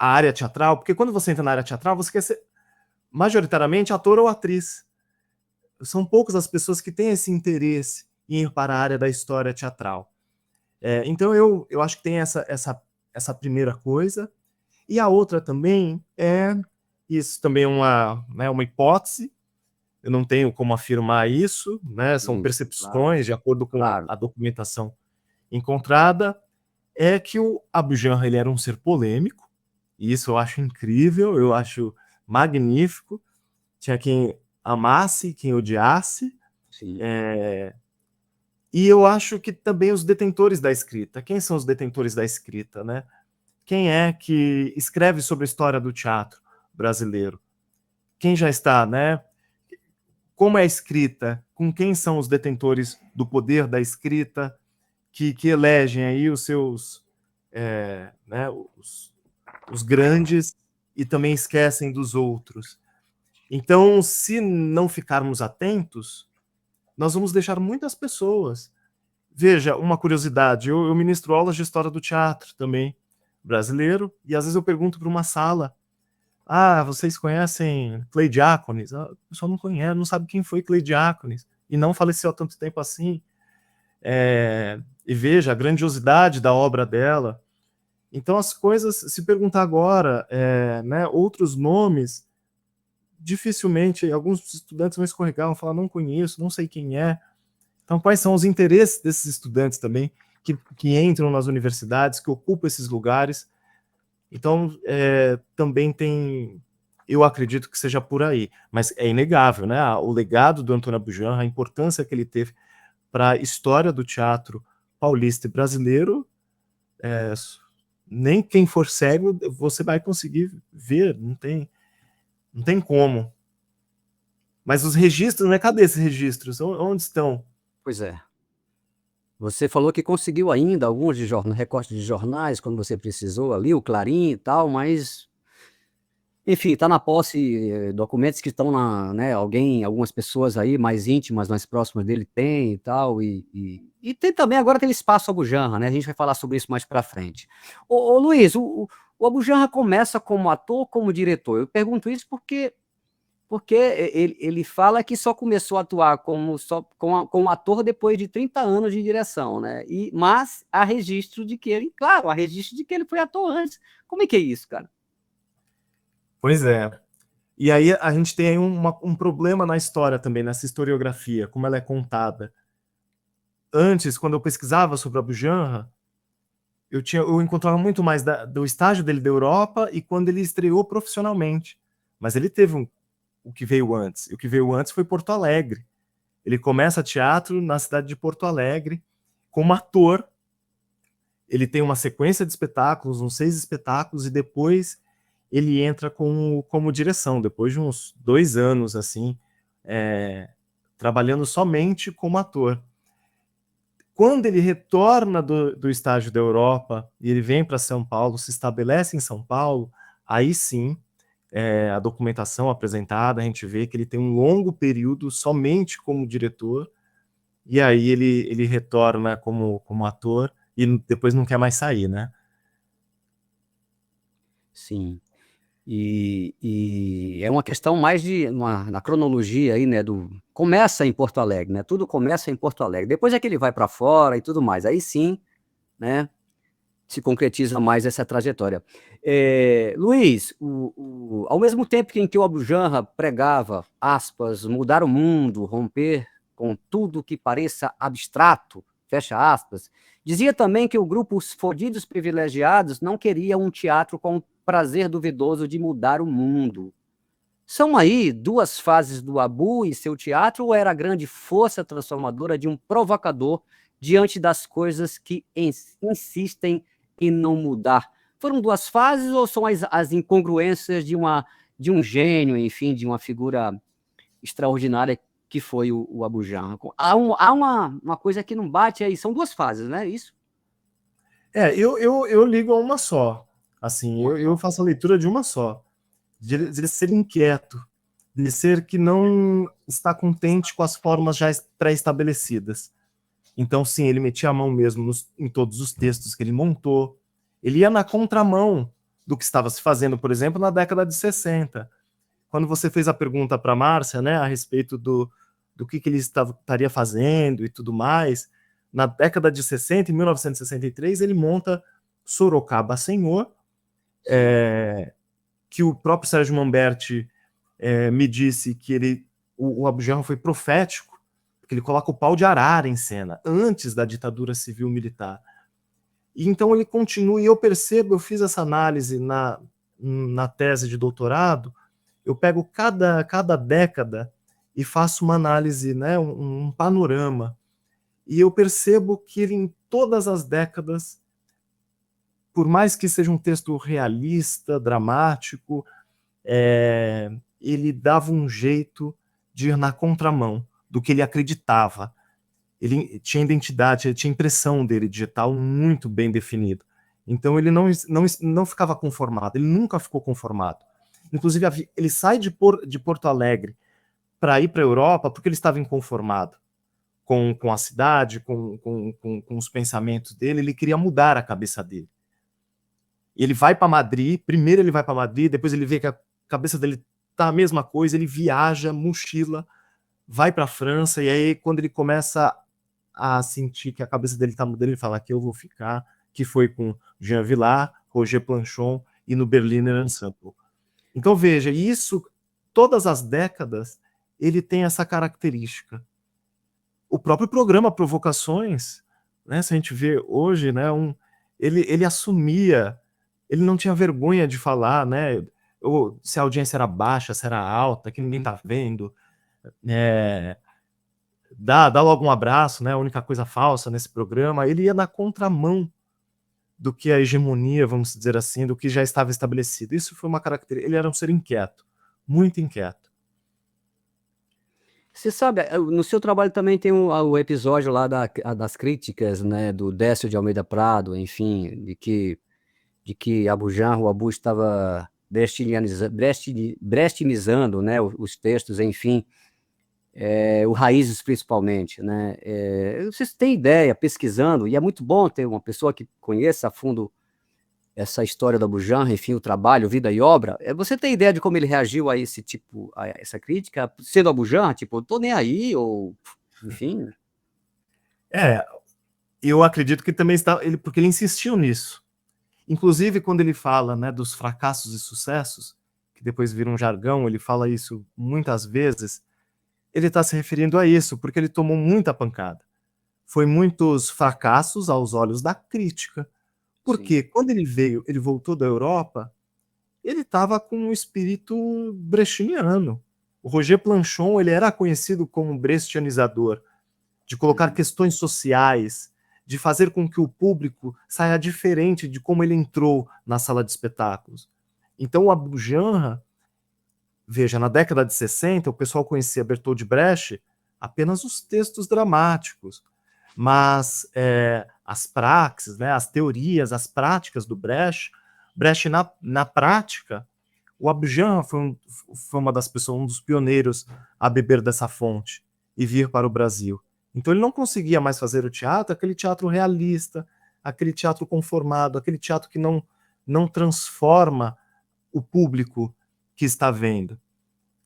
a área teatral, porque quando você entra na área teatral, você quer ser majoritariamente ator ou atriz. São poucas as pessoas que têm esse interesse em ir para a área da história teatral. Então eu acho que tem essa primeira coisa. E a outra também isso também é uma hipótese, eu não tenho como afirmar isso, né? São percepções, claro, de acordo com a documentação encontrada, é que o Abu Janra, ele era um ser polêmico, e isso eu acho incrível, eu acho magnífico. Tinha quem amasse, quem odiasse. E eu acho que também os detentores da escrita. Quem são os detentores da escrita, né? Quem é que escreve sobre a história do teatro brasileiro? Quem já está, né? Como é a escrita? Com quem são os detentores do poder da escrita que elegem aí os seus, né, os grandes e também esquecem dos outros? Então, se não ficarmos atentos, nós vamos deixar muitas pessoas. Veja, uma curiosidade, eu ministro aulas de história do teatro também, brasileiro, e às vezes eu pergunto para uma sala, vocês conhecem Clay Diáconis? O pessoal não conhece, não sabe quem foi Clay Diáconis, e não faleceu há tanto tempo assim. E veja a grandiosidade da obra dela. Então as coisas, se perguntar agora, né, outros nomes, dificilmente alguns estudantes vão escorregar, vão falar, não conheço, não sei quem é. Então quais são os interesses desses estudantes também, que entram nas universidades, que ocupam esses lugares? Então também tem, eu acredito que seja por aí, mas é inegável, né? O legado do Antônio Abu Janra, a importância que ele teve para a história do teatro paulista e brasileiro, nem quem for cego você vai conseguir ver, não tem como. Mas os registros, né? Cadê esses registros? Onde estão? Pois é. Você falou que conseguiu ainda alguns recortes de jornais, quando você precisou ali, o Clarim e tal, mas Enfim, está na posse documentos que estão né, algumas pessoas aí mais íntimas, mais próximas dele tem e tal, e tem também, agora tem o espaço Abu Janra, né? A gente vai falar sobre isso mais para frente. Ô Luiz, o Abu Janra começa como ator, como diretor. Eu pergunto isso porque ele fala que só começou a atuar como ator depois de 30 anos de direção, né? Mas há registro de que ele foi ator antes. Como é que é isso, cara? Pois é. E aí a gente tem aí um problema na história também, nessa historiografia, como ela é contada. Antes, quando eu pesquisava sobre Abu Janra, eu encontrava muito mais do estágio dele da Europa e quando ele estreou profissionalmente. Mas ele teve o que veio antes. E o que veio antes foi Porto Alegre. Ele começa teatro na cidade de Porto Alegre como ator. Ele tem uma sequência de espetáculos, uns 6 espetáculos, e depois ele entra como direção, depois de uns 2 anos, assim, trabalhando somente como ator. Quando ele retorna do estágio da Europa e ele vem para São Paulo, se estabelece em São Paulo, aí sim, a documentação apresentada, a gente vê que ele tem um longo período somente como diretor, e aí ele retorna como ator e depois não quer mais sair, né? Sim. E é uma questão mais na cronologia aí, né? Começa em Porto Alegre, né? Tudo começa em Porto Alegre. Depois é que ele vai para fora e tudo mais. Aí sim, né? Se concretiza mais essa trajetória. Luiz, ao mesmo tempo em que o Abu Janra pregava, aspas, mudar o mundo, romper com tudo que pareça abstrato, fecha aspas, dizia também que o grupo Os Fodidos Privilegiados não queria um teatro com o prazer duvidoso de mudar o mundo. São aí 2 fases do Abu e seu teatro, ou era a grande força transformadora de um provocador diante das coisas que insistem em não mudar? Foram 2 fases ou são as incongruências de um gênio, enfim, de uma figura extraordinária que foi o Abu Janra? Há uma coisa que não bate aí, são 2 fases, né? Isso? Eu ligo a uma só. Assim, eu faço a leitura de uma só. De ele ser inquieto, de ser que não está contente com as formas já pré-estabelecidas. Então, sim, ele metia a mão mesmo em todos os textos que ele montou. Ele ia na contramão do que estava se fazendo, por exemplo, na década de 60. Quando você fez a pergunta para a Márcia, né, a respeito do que ele estaria fazendo e tudo mais, na década de 60, em 1963, ele monta Sorocaba Senhor, que o próprio Sérgio Manberti me disse que o Abu Janra foi profético, porque ele coloca o pau de arara em cena, antes da ditadura civil-militar. E então ele continua, e eu percebo, eu fiz essa análise na tese de doutorado, eu pego cada década e faço uma análise, né, um panorama, e eu percebo que ele, em todas as décadas, por mais que seja um texto realista, dramático, ele dava um jeito de ir na contramão do que ele acreditava. Ele tinha identidade, ele tinha impressão dele digital muito bem definido. Então ele não ficava conformado, ele nunca ficou conformado. Inclusive, ele sai de Porto Alegre para ir para a Europa porque ele estava inconformado com a cidade, com os pensamentos dele, ele queria mudar a cabeça dele. Ele vai para Madrid, primeiro ele vai para Madrid, depois ele vê que a cabeça dele tá a mesma coisa, ele viaja, mochila, vai para a França, e aí quando ele começa a sentir que a cabeça dele tá mudando, ele fala que eu vou ficar, que foi com Jean Vilar, Roger Planchon e no Berliner Ensemble. Então veja, isso, todas as décadas, ele tem essa característica. O próprio programa Provocações, né, se a gente vê hoje, né, ele assumia, ele não tinha vergonha de falar, né, se a audiência era baixa, se era alta, que ninguém tá vendo, dá logo um abraço, né, a única coisa falsa nesse programa. Ele ia na contramão do que a hegemonia, vamos dizer assim, do que já estava estabelecido. Isso foi uma característica, ele era um ser inquieto, muito inquieto. Você sabe, no seu trabalho também tem o episódio lá das críticas, né, do Décio de Almeida Prado, enfim, de que o Abu estava brestinizando, né, os textos, enfim, o Raízes principalmente, né? Vocês têm ideia, pesquisando, e é muito bom ter uma pessoa que conheça a fundo essa história da Bujanra, enfim, o trabalho, vida e obra. Você tem ideia de como ele reagiu a esse tipo, a essa crítica, sendo a Bujanra, tipo, eu tô nem aí, ou, enfim... Eu acredito que também está, porque ele insistiu nisso. Inclusive, quando ele fala, né, dos fracassos e sucessos, que depois viram um jargão, ele fala isso muitas vezes, ele está se referindo a isso, porque ele tomou muita pancada. Foi muitos fracassos aos olhos da crítica. Porque quando ele voltou da Europa, ele estava com um espírito brechtiano. O Roger Planchon, ele era conhecido como brechtianizador, de colocar questões sociais, de fazer com que o público saia diferente de como ele entrou na sala de espetáculos. Então, a Bujanra, veja, na década de 60, o pessoal conhecia Bertold Brecht apenas os textos dramáticos, mas as praxes, né, as teorias, as práticas do Brecht na prática, o Abujamra foi uma das pessoas, um dos pioneiros a beber dessa fonte e vir para o Brasil. Então ele não conseguia mais fazer o teatro, aquele teatro realista, aquele teatro conformado, aquele teatro que não transforma o público que está vendo.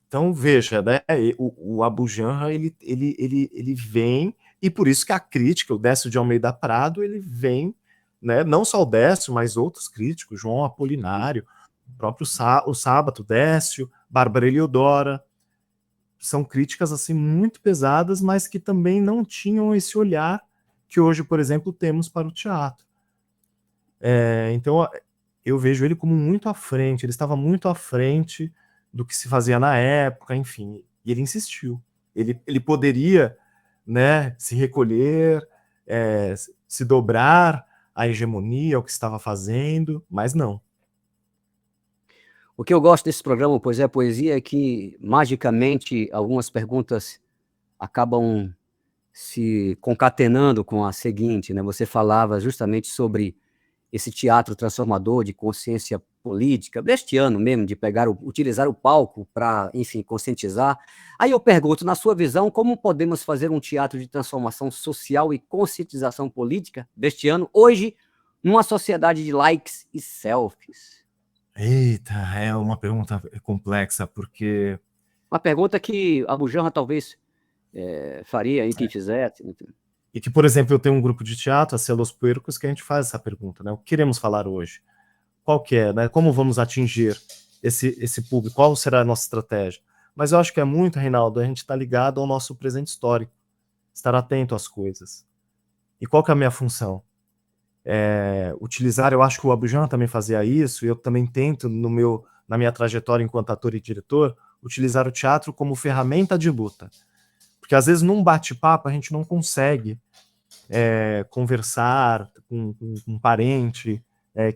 Então veja, né, o Abujamra ele vem, e por isso que a crítica, o Décio de Almeida Prado, ele vem, né, não só o Décio, mas outros críticos, João Apolinário, o próprio o Sábato, Décio, Bárbara Eliodora, são críticas assim muito pesadas, mas que também não tinham esse olhar que hoje, por exemplo, temos para o teatro. Então eu vejo ele como muito à frente, ele estava muito à frente do que se fazia na época, enfim, e ele insistiu. Ele poderia, né, se recolher, se dobrar à hegemonia, ao que estava fazendo, mas não. O que eu gosto desse programa, Pois é Poesia, é que, magicamente, algumas perguntas acabam se concatenando com a seguinte, né? Você falava justamente sobre esse teatro transformador de consciência política, brechtiano mesmo, de utilizar o palco para, enfim, conscientizar. Aí eu pergunto, na sua visão, como podemos fazer um teatro de transformação social e conscientização política, brechtiano, hoje, numa sociedade de likes e selfies? Eita, é uma pergunta complexa, porque... Uma pergunta que a Bujanra talvez faria, e quem fizesse. E que, por exemplo, eu tenho um grupo de teatro, a Celos Puercos, que a gente faz essa pergunta, né? O que queremos falar hoje? Qual que é, né? Como vamos atingir esse público? Qual será a nossa estratégia? Mas eu acho que é muito, Reinaldo, a gente está ligado ao nosso presente histórico, estar atento às coisas. E qual que é a minha função? Utilizar, eu acho que o Abujamra também fazia isso, e eu também tento, na minha trajetória enquanto ator e diretor, utilizar o teatro como ferramenta de luta. Porque às vezes num bate-papo a gente não consegue conversar com um parente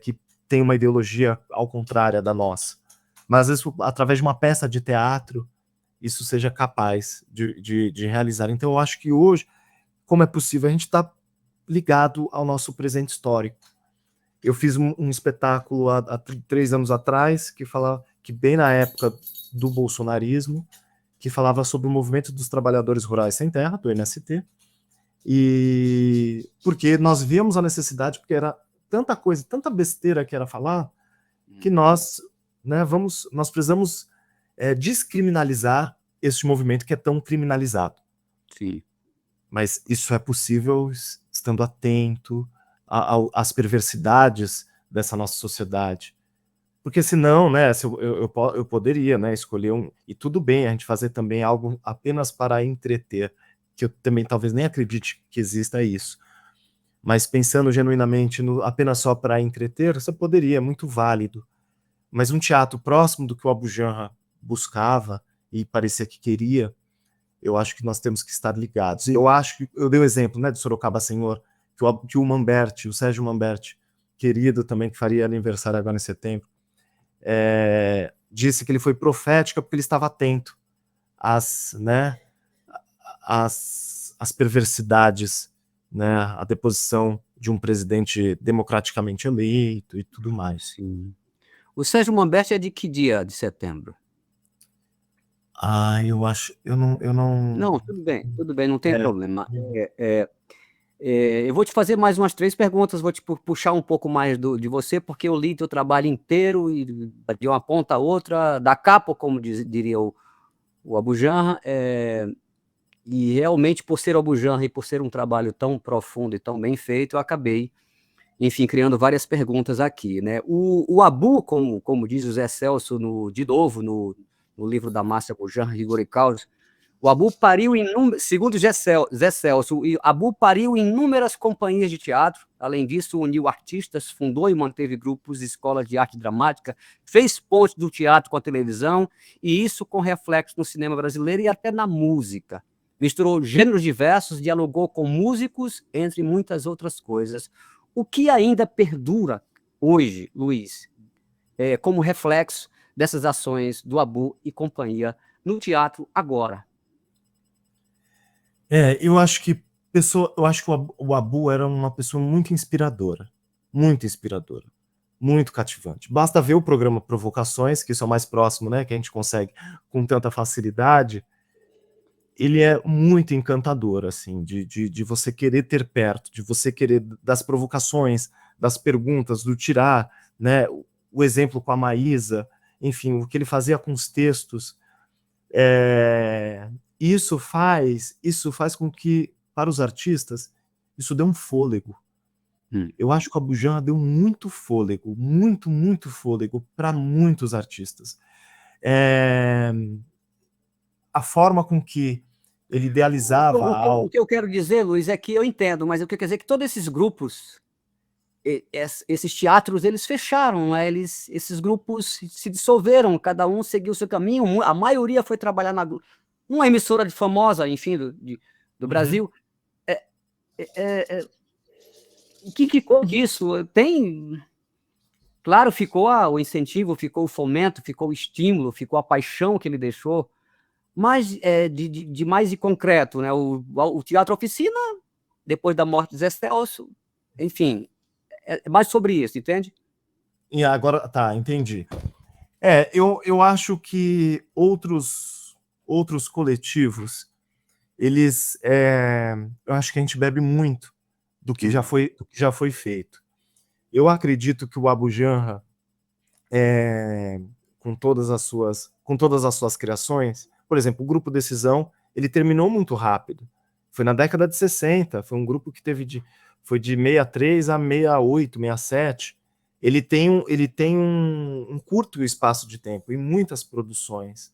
que tem uma ideologia ao contrário da nossa. Mas às vezes, através de uma peça de teatro, isso seja capaz de realizar. Então eu acho que hoje, como é possível, a gente está ligado ao nosso presente histórico. Eu fiz um espetáculo há 3 anos atrás, que bem na época do bolsonarismo, que falava sobre o movimento dos trabalhadores rurais sem terra, do MST, e porque nós víamos a necessidade, porque era tanta coisa, tanta besteira que era falar, que nós precisamos descriminalizar este movimento que é tão criminalizado. Sim. Mas isso é possível estando atento às perversidades dessa nossa sociedade. Porque senão, né, eu poderia, né, escolher e tudo bem a gente fazer também algo apenas para entreter, que eu também talvez nem acredite que exista isso. Mas pensando genuinamente apenas só para entreter, você poderia, é muito válido. Mas um teatro próximo do que o Abujamra buscava e parecia que queria, eu acho que nós temos que estar ligados. Eu acho que, eu dei o exemplo, né, de Sorocaba Senhor, que o Mamberti, o Sérgio Mamberti, querido também, que faria aniversário agora em setembro, disse que ele foi profético porque ele estava atento às perversidades, né, à deposição de um presidente democraticamente eleito e tudo mais. Sim. O Sérgio Manberti é de que dia de setembro? Eu acho, eu não. Não, tudo bem, não tem problema. Eu vou te fazer mais umas 3 perguntas, vou te puxar um pouco mais de você, porque eu li teu trabalho inteiro, e de uma ponta a outra, da capa, como diria o Abu Janra, e realmente, por ser o Abu Janra e por ser um trabalho tão profundo e tão bem feito, eu acabei, enfim, criando várias perguntas aqui, né? O Abu, como diz o Zé Celso, de novo, no livro da Márcia Abu Janra, Rigor e Causa, o Abu pariu segundo Zé Celso, o Abu pariu inúmeras companhias de teatro. Além disso, uniu artistas, fundou e manteve grupos e escolas de arte dramática, fez pontes do teatro com a televisão, e isso com reflexo no cinema brasileiro e até na música. Misturou gêneros diversos, dialogou com músicos, entre muitas outras coisas. O que ainda perdura hoje, Luiz, como reflexo dessas ações do Abu e companhia no teatro agora? Eu acho que o Abu era uma pessoa muito inspiradora, muito cativante. Basta ver o programa Provocações, que isso é o mais próximo, né, que a gente consegue com tanta facilidade. Ele é muito encantador, assim, de você querer ter perto, de você querer, das provocações, das perguntas, do tirar, né, o exemplo com a Maísa, enfim, o que ele fazia com os textos. Isso faz com que, para os artistas, isso dê um fôlego. Eu acho que o Abu Janra deu muito fôlego, muito fôlego para muitos artistas. A forma com que ele idealizava o que eu quero dizer, Luiz, é que eu entendo, mas eu quero dizer que todos esses grupos, esses teatros, eles fecharam, né? Esses grupos se dissolveram, cada um seguiu o seu caminho, a maioria foi trabalhar uma emissora famosa, enfim, do Brasil. O que ficou disso? Claro, ficou o incentivo, ficou o fomento, ficou o estímulo, ficou a paixão que ele deixou, mas de mais de concreto, né? O Teatro Oficina, depois da morte de Zé Celso, enfim, é mais sobre isso, entende? E agora, tá, entendi. Eu acho que outros coletivos, eles, eu acho que a gente bebe muito do que já foi feito. Eu acredito que o Abu Janra, com todas as suas criações, por exemplo, o Grupo Decisão, ele terminou muito rápido. Foi na década de 60, foi um grupo que foi de 63 a 68, 67. Ele tem um curto espaço de tempo e muitas produções.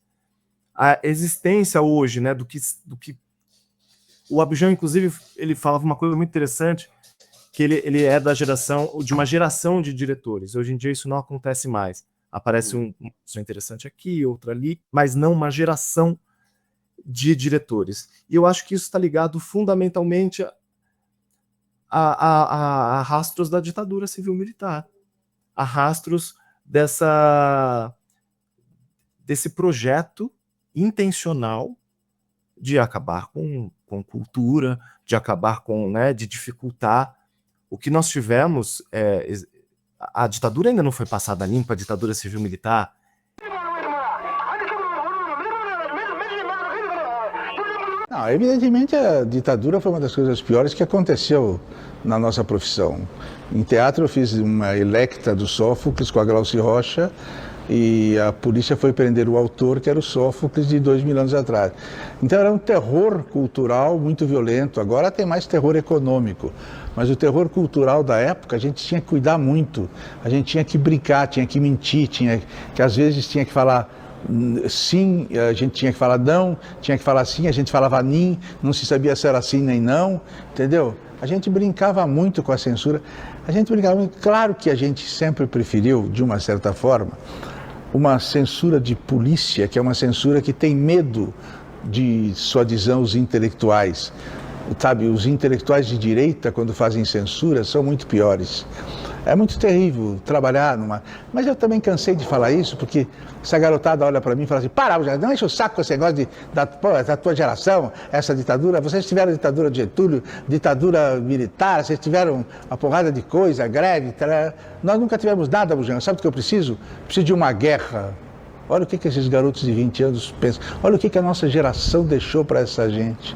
A existência hoje, né, do que o Abu Janra, inclusive, ele falava uma coisa muito interessante, que ele é de uma geração de diretores. Hoje em dia isso não acontece mais. Aparece uma pessoa interessante aqui, outra ali, mas não uma geração de diretores. E eu acho que isso está ligado fundamentalmente a rastros da ditadura civil-militar, a rastros desse projeto intencional de acabar com cultura, de acabar com, né, de dificultar. O que nós tivemos, a ditadura ainda não foi passada limpa, a ditadura civil-militar. Não, evidentemente a ditadura foi uma das coisas piores que aconteceu na nossa profissão. Em teatro eu fiz uma Electra do Sófocles com a Glauci Rocha, e a polícia foi prender o autor, que era o Sófocles, de 2000 anos atrás. Então era um terror cultural muito violento. Agora tem mais terror econômico, mas o terror cultural da época a gente tinha que cuidar muito. A gente tinha que brincar, tinha que mentir, que às vezes tinha que falar sim, a gente tinha que falar não, tinha que falar sim, a gente falava nim, não se sabia se era sim nem não, entendeu? A gente brincava muito com a censura. A gente brincava muito. Claro que a gente sempre preferiu, de uma certa forma, uma censura de polícia, que é uma censura que tem medo de sua adesão aos intelectuais. sabe, os intelectuais de direita, quando fazem censura, são muito piores. É muito terrível trabalhar numa... Mas eu também cansei de falar isso, porque essa garotada olha para mim e fala assim, para, não enche o saco com esse negócio da tua geração, essa ditadura. Vocês tiveram a ditadura de Getúlio, ditadura militar, vocês tiveram uma porrada de coisa, greve, nós nunca tivemos nada, Bujanra. Sabe o que eu preciso? Preciso de uma guerra. Olha o que esses garotos de 20 anos pensam. Olha o que a nossa geração deixou para essa gente.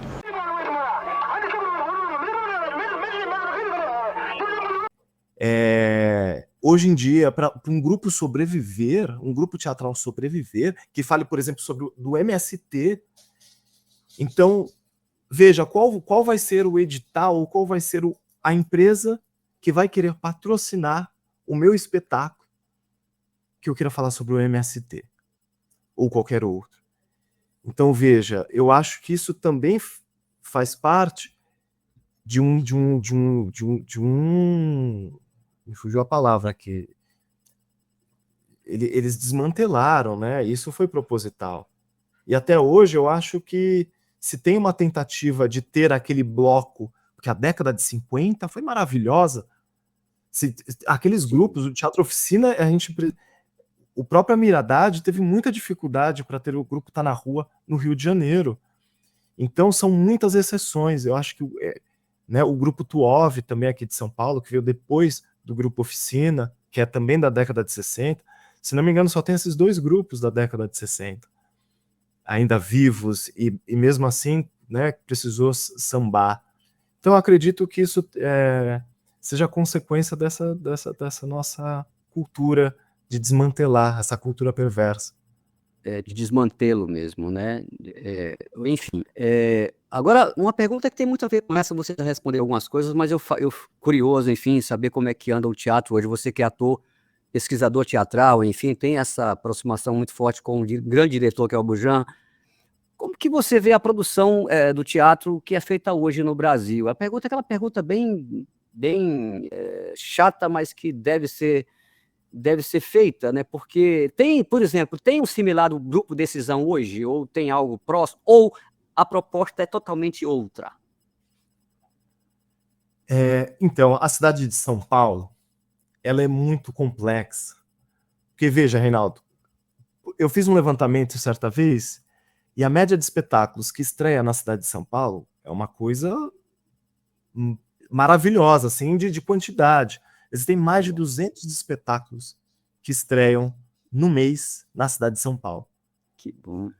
Hoje em dia, para um grupo sobreviver, um grupo teatral sobreviver, que fale, por exemplo, sobre do MST, então, veja, qual vai ser o edital, ou qual vai ser a empresa que vai querer patrocinar o meu espetáculo que eu queira falar sobre o MST, ou qualquer outro. Então, veja, eu acho que isso também faz parte de um me fugiu a palavra aqui. Eles desmantelaram, né? Isso foi proposital. E até hoje eu acho que se tem uma tentativa de ter aquele bloco, porque a década de 50 foi maravilhosa. Aqueles grupos, o Teatro Oficina, o próprio Amir Haddad teve muita dificuldade para ter o grupo Tá na Rua no Rio de Janeiro. Então são muitas exceções. Eu acho que né, o grupo Tuov, também aqui de São Paulo, que veio depois do grupo Oficina, que é também da década de 60, se não me engano só tem esses dois grupos da década de 60 ainda vivos, e mesmo assim, né, precisou sambar. Então eu acredito que isso seja consequência dessa nossa cultura de desmantelar, essa cultura perversa. De desmantê-lo mesmo, né? Enfim, agora, uma pergunta que tem muito a ver com essa, você já respondeu algumas coisas, mas eu curioso, enfim, saber como é que anda o teatro hoje. Você que é ator, pesquisador teatral, enfim, tem essa aproximação muito forte com o grande diretor que é o Bujan. Como que você vê a produção do teatro que é feita hoje no Brasil? A pergunta é aquela pergunta bem chata, mas que deve ser feita, né? Porque tem, por exemplo, tem um similar do Grupo Decisão hoje, ou tem algo próximo, ou a proposta é totalmente outra? Então, a cidade de São Paulo, ela é muito complexa. Porque, veja, Reinaldo, eu fiz um levantamento certa vez, e a média de espetáculos que estreia na cidade de São Paulo é uma coisa maravilhosa, assim, de quantidade. Existem mais de 200 espetáculos que estreiam no mês na cidade de São Paulo. Que bom.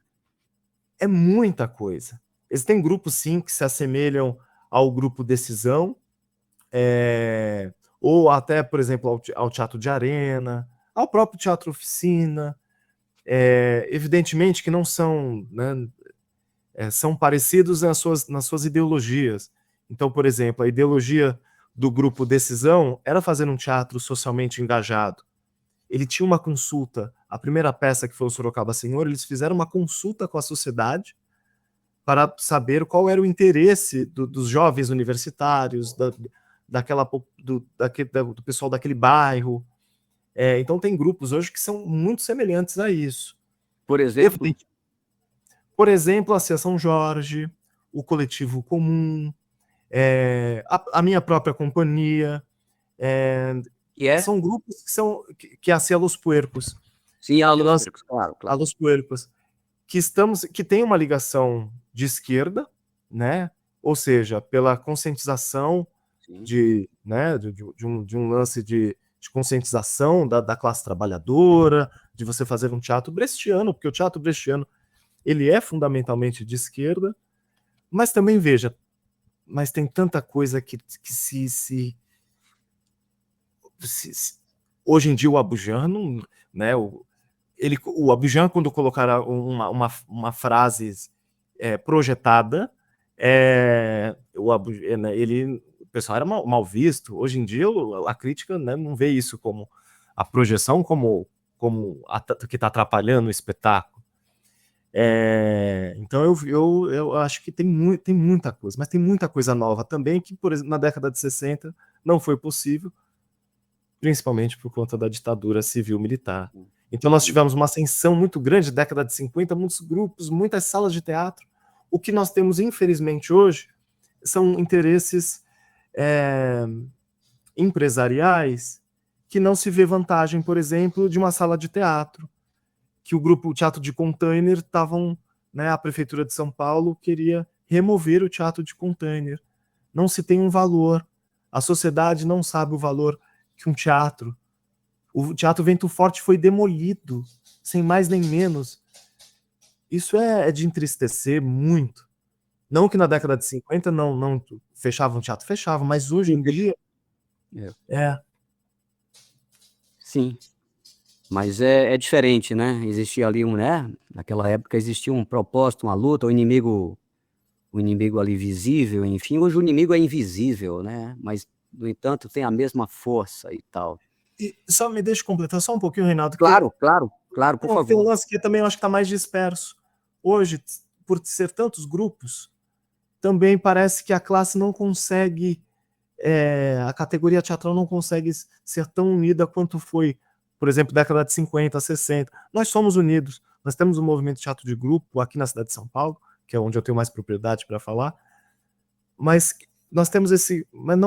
É muita coisa. Existem grupos, sim, que se assemelham ao Grupo Decisão, ou até, por exemplo, ao Teatro de Arena, ao próprio Teatro Oficina. Evidentemente que não são, né, são parecidos nas suas ideologias. Então, por exemplo, a ideologia do Grupo Decisão era fazer um teatro socialmente engajado. Ele tinha uma consulta, a primeira peça que foi o Sorocaba Senhor, eles fizeram uma consulta com a sociedade para saber qual era o interesse dos jovens universitários, do pessoal daquele bairro. Então tem grupos hoje que são muito semelhantes a isso. Por exemplo, a Seção Jorge, o Coletivo Comum, a minha própria companhia, são grupos que a Los Puercos. Sim, a Los Puercos, claro. A Los Puercos, que tem uma ligação de esquerda, né? Ou seja, pela conscientização de um lance de conscientização da classe trabalhadora, de você fazer um teatro brechtiano, porque o teatro brechtiano ele é fundamentalmente de esquerda, mas também, veja, mas tem tanta coisa que hoje em dia o Abujam, né, o Abujam, quando colocar uma frase projetada, o pessoal era mal visto. Hoje em dia a crítica, né, não vê isso como a projeção, como que está atrapalhando o espetáculo. Então eu acho que tem muita coisa, mas tem muita coisa nova também que, por exemplo, na década de 60 não foi possível, principalmente por conta da ditadura civil-militar. Então nós tivemos uma ascensão muito grande na década de 50, muitos grupos, muitas salas de teatro. O que nós temos, infelizmente, hoje são interesses empresariais que não se vê vantagem, por exemplo, de uma sala de teatro, que o Teatro de Container estavam, né, a Prefeitura de São Paulo queria remover o Teatro de Container. Não se tem um valor. A sociedade não sabe o valor que um teatro. O Teatro Vento Forte foi demolido, sem mais nem menos. Isso é de entristecer muito. Não que na década de 50 não fechavam o teatro, fechavam, mas hoje em dia... Sim. Mas é diferente, né? Existia ali naquela época existia um propósito, uma luta, o inimigo ali visível, enfim. Hoje o inimigo é invisível, né? Mas, no entanto, tem a mesma força e tal. E só me deixa completar só um pouquinho, Reinaldo. Claro, por favor. Tem um lance que também eu acho que está mais disperso. Hoje, por ser tantos grupos, também parece que a classe não consegue, a categoria teatral não consegue ser tão unida quanto foi, por exemplo, década de 50, 60. Nós somos unidos. Nós temos um movimento de teatro de grupo aqui na cidade de São Paulo, que é onde eu tenho mais propriedade para falar, mas nós temos mas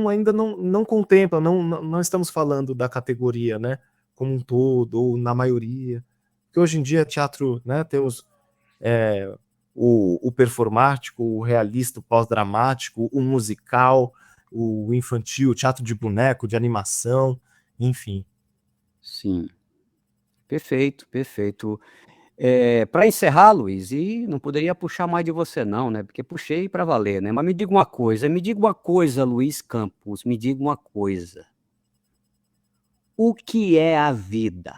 ainda não contempla, não estamos falando da categoria, né, como um todo, ou na maioria, porque hoje em dia teatro, né, temos o performático, o realista, o pós-dramático, o musical, o infantil, o teatro de boneco, de animação, enfim. Sim. Perfeito. Para encerrar, Luiz, e não poderia puxar mais de você não, né? Porque puxei para valer, né? Mas me diga uma coisa, Luiz Campos, me diga uma coisa. O que é a vida?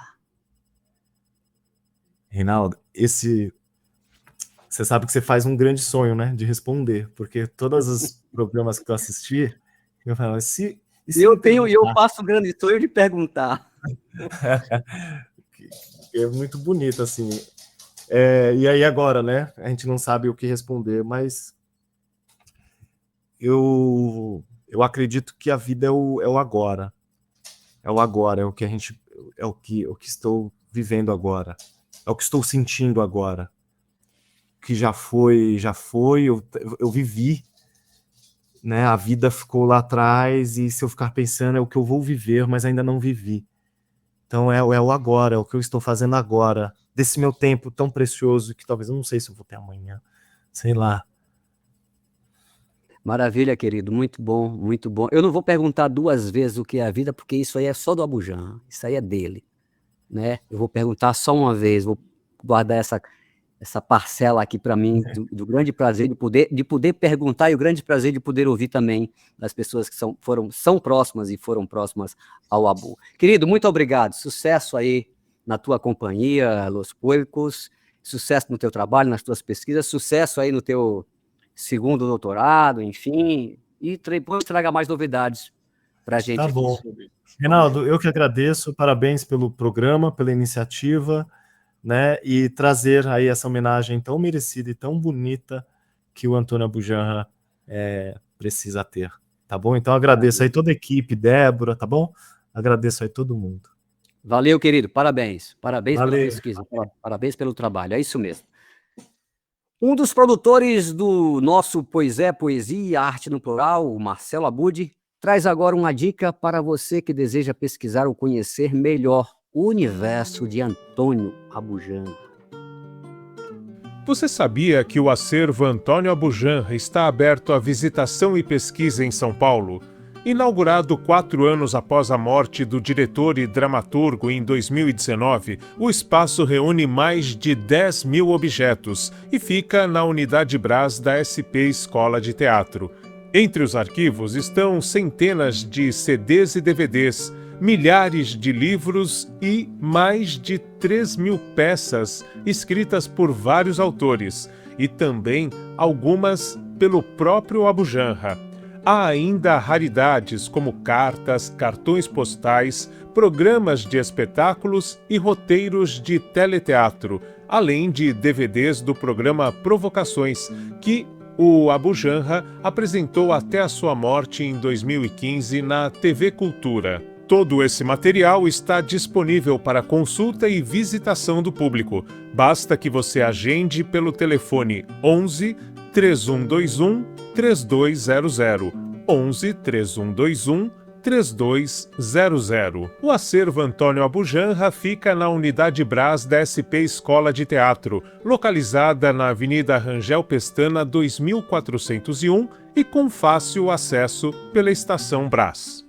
Reinaldo, você sabe que você faz um grande sonho, né, de responder, porque todos os programas que eu assisti, eu falo, Eu faço um grande sonho de perguntar. É muito bonito, assim. E aí agora, né, a gente não sabe o que responder, mas eu acredito que a vida é o agora. É o agora, é o que estou vivendo agora. É o que estou sentindo agora. O que já foi, eu vivi, né? A vida ficou lá atrás e se eu ficar pensando é o que eu vou viver, mas ainda não vivi. Então é o agora, é o que eu estou fazendo agora, desse meu tempo tão precioso que talvez eu não sei se eu vou ter amanhã, sei lá. Maravilha, querido, muito bom, muito bom. Eu não vou perguntar 2 vezes o que é a vida, porque isso aí é só do Abujam, isso aí é dele, né? Eu vou perguntar só uma vez, vou guardar essa parcela aqui para mim, do grande prazer de poder perguntar e o grande prazer de poder ouvir também das pessoas que são próximas e foram próximas ao Abu. Querido, muito obrigado, sucesso aí na tua companhia, Los Puercos, sucesso no teu trabalho, nas tuas pesquisas, sucesso aí no teu segundo doutorado, enfim, e depois traga mais novidades para a gente. Tá bom. Reinaldo, eu que agradeço, parabéns pelo programa, pela iniciativa, né, e trazer aí essa homenagem tão merecida e tão bonita que o Antônio Abujamra precisa ter, tá bom? Então agradeço aí toda a equipe, Débora, tá bom? Agradeço aí todo mundo. Valeu, querido, parabéns pela Valeu. pesquisa, parabéns pelo trabalho, é isso mesmo. Um dos produtores do nosso Poesia e Arte no Plural, o Marcelo Abud, traz agora uma dica para você que deseja pesquisar ou conhecer melhor o universo de Antônio Abujamra. Você sabia que o acervo Antônio Abujamra está aberto à visitação e pesquisa em São Paulo? Inaugurado 4 anos após a morte do diretor e dramaturgo em 2019, o espaço reúne mais de 10 mil objetos e fica na Unidade Brás da SP Escola de Teatro. Entre os arquivos estão centenas de CDs e DVDs, milhares de livros e mais de 3 mil peças escritas por vários autores, e também algumas pelo próprio Abujamra. Há ainda raridades como cartas, cartões postais, programas de espetáculos e roteiros de teleteatro, além de DVDs do programa Provocações, que o Abujamra apresentou até a sua morte em 2015 na TV Cultura. Todo esse material está disponível para consulta e visitação do público. Basta que você agende pelo telefone 11 3121 3200. 11 3121 3200. O acervo Antônio Abujamra fica na Unidade Brás da SP Escola de Teatro, localizada na Avenida Rangel Pestana 2401 e com fácil acesso pela Estação Brás.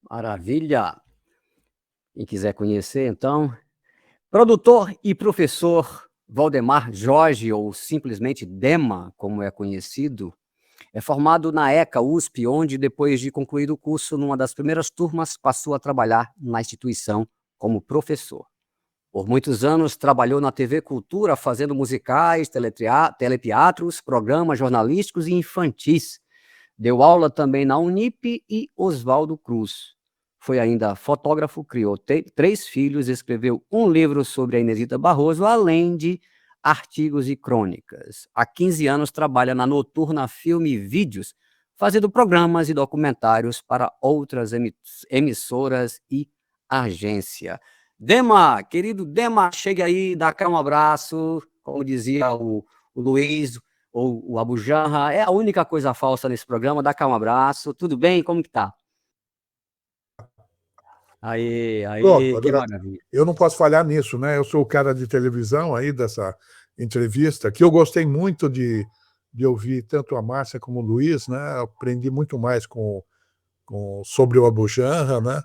Maravilha! Quem quiser conhecer, então, produtor e professor Valdemar Jorge, ou simplesmente Dema, como é conhecido, é formado na ECA USP, onde, depois de concluir o curso numa das primeiras turmas, passou a trabalhar na instituição como professor. Por muitos anos, trabalhou na TV Cultura, fazendo musicais, teleteatros, programas jornalísticos e infantis. Deu aula também na Unip e Oswaldo Cruz. Foi ainda fotógrafo, criou 3 filhos, escreveu um livro sobre a Inesita Barroso, além de artigos e crônicas. Há 15 anos trabalha na Noturna Filme e Vídeos, fazendo programas e documentários para outras emissoras e agência. Dema, querido Dema, chegue aí, dá cá um abraço, como dizia o Luiz, ou o Abujamra, é a única coisa falsa nesse programa, dá cá um abraço, tudo bem? Como que tá? Aí, Pronto, que agora, maravilha. eu não posso falhar nisso, né? Eu sou o cara de televisão aí dessa entrevista, que eu gostei muito de ouvir tanto a Márcia como o Luiz, né? Aprendi muito mais sobre o Abujamra, né?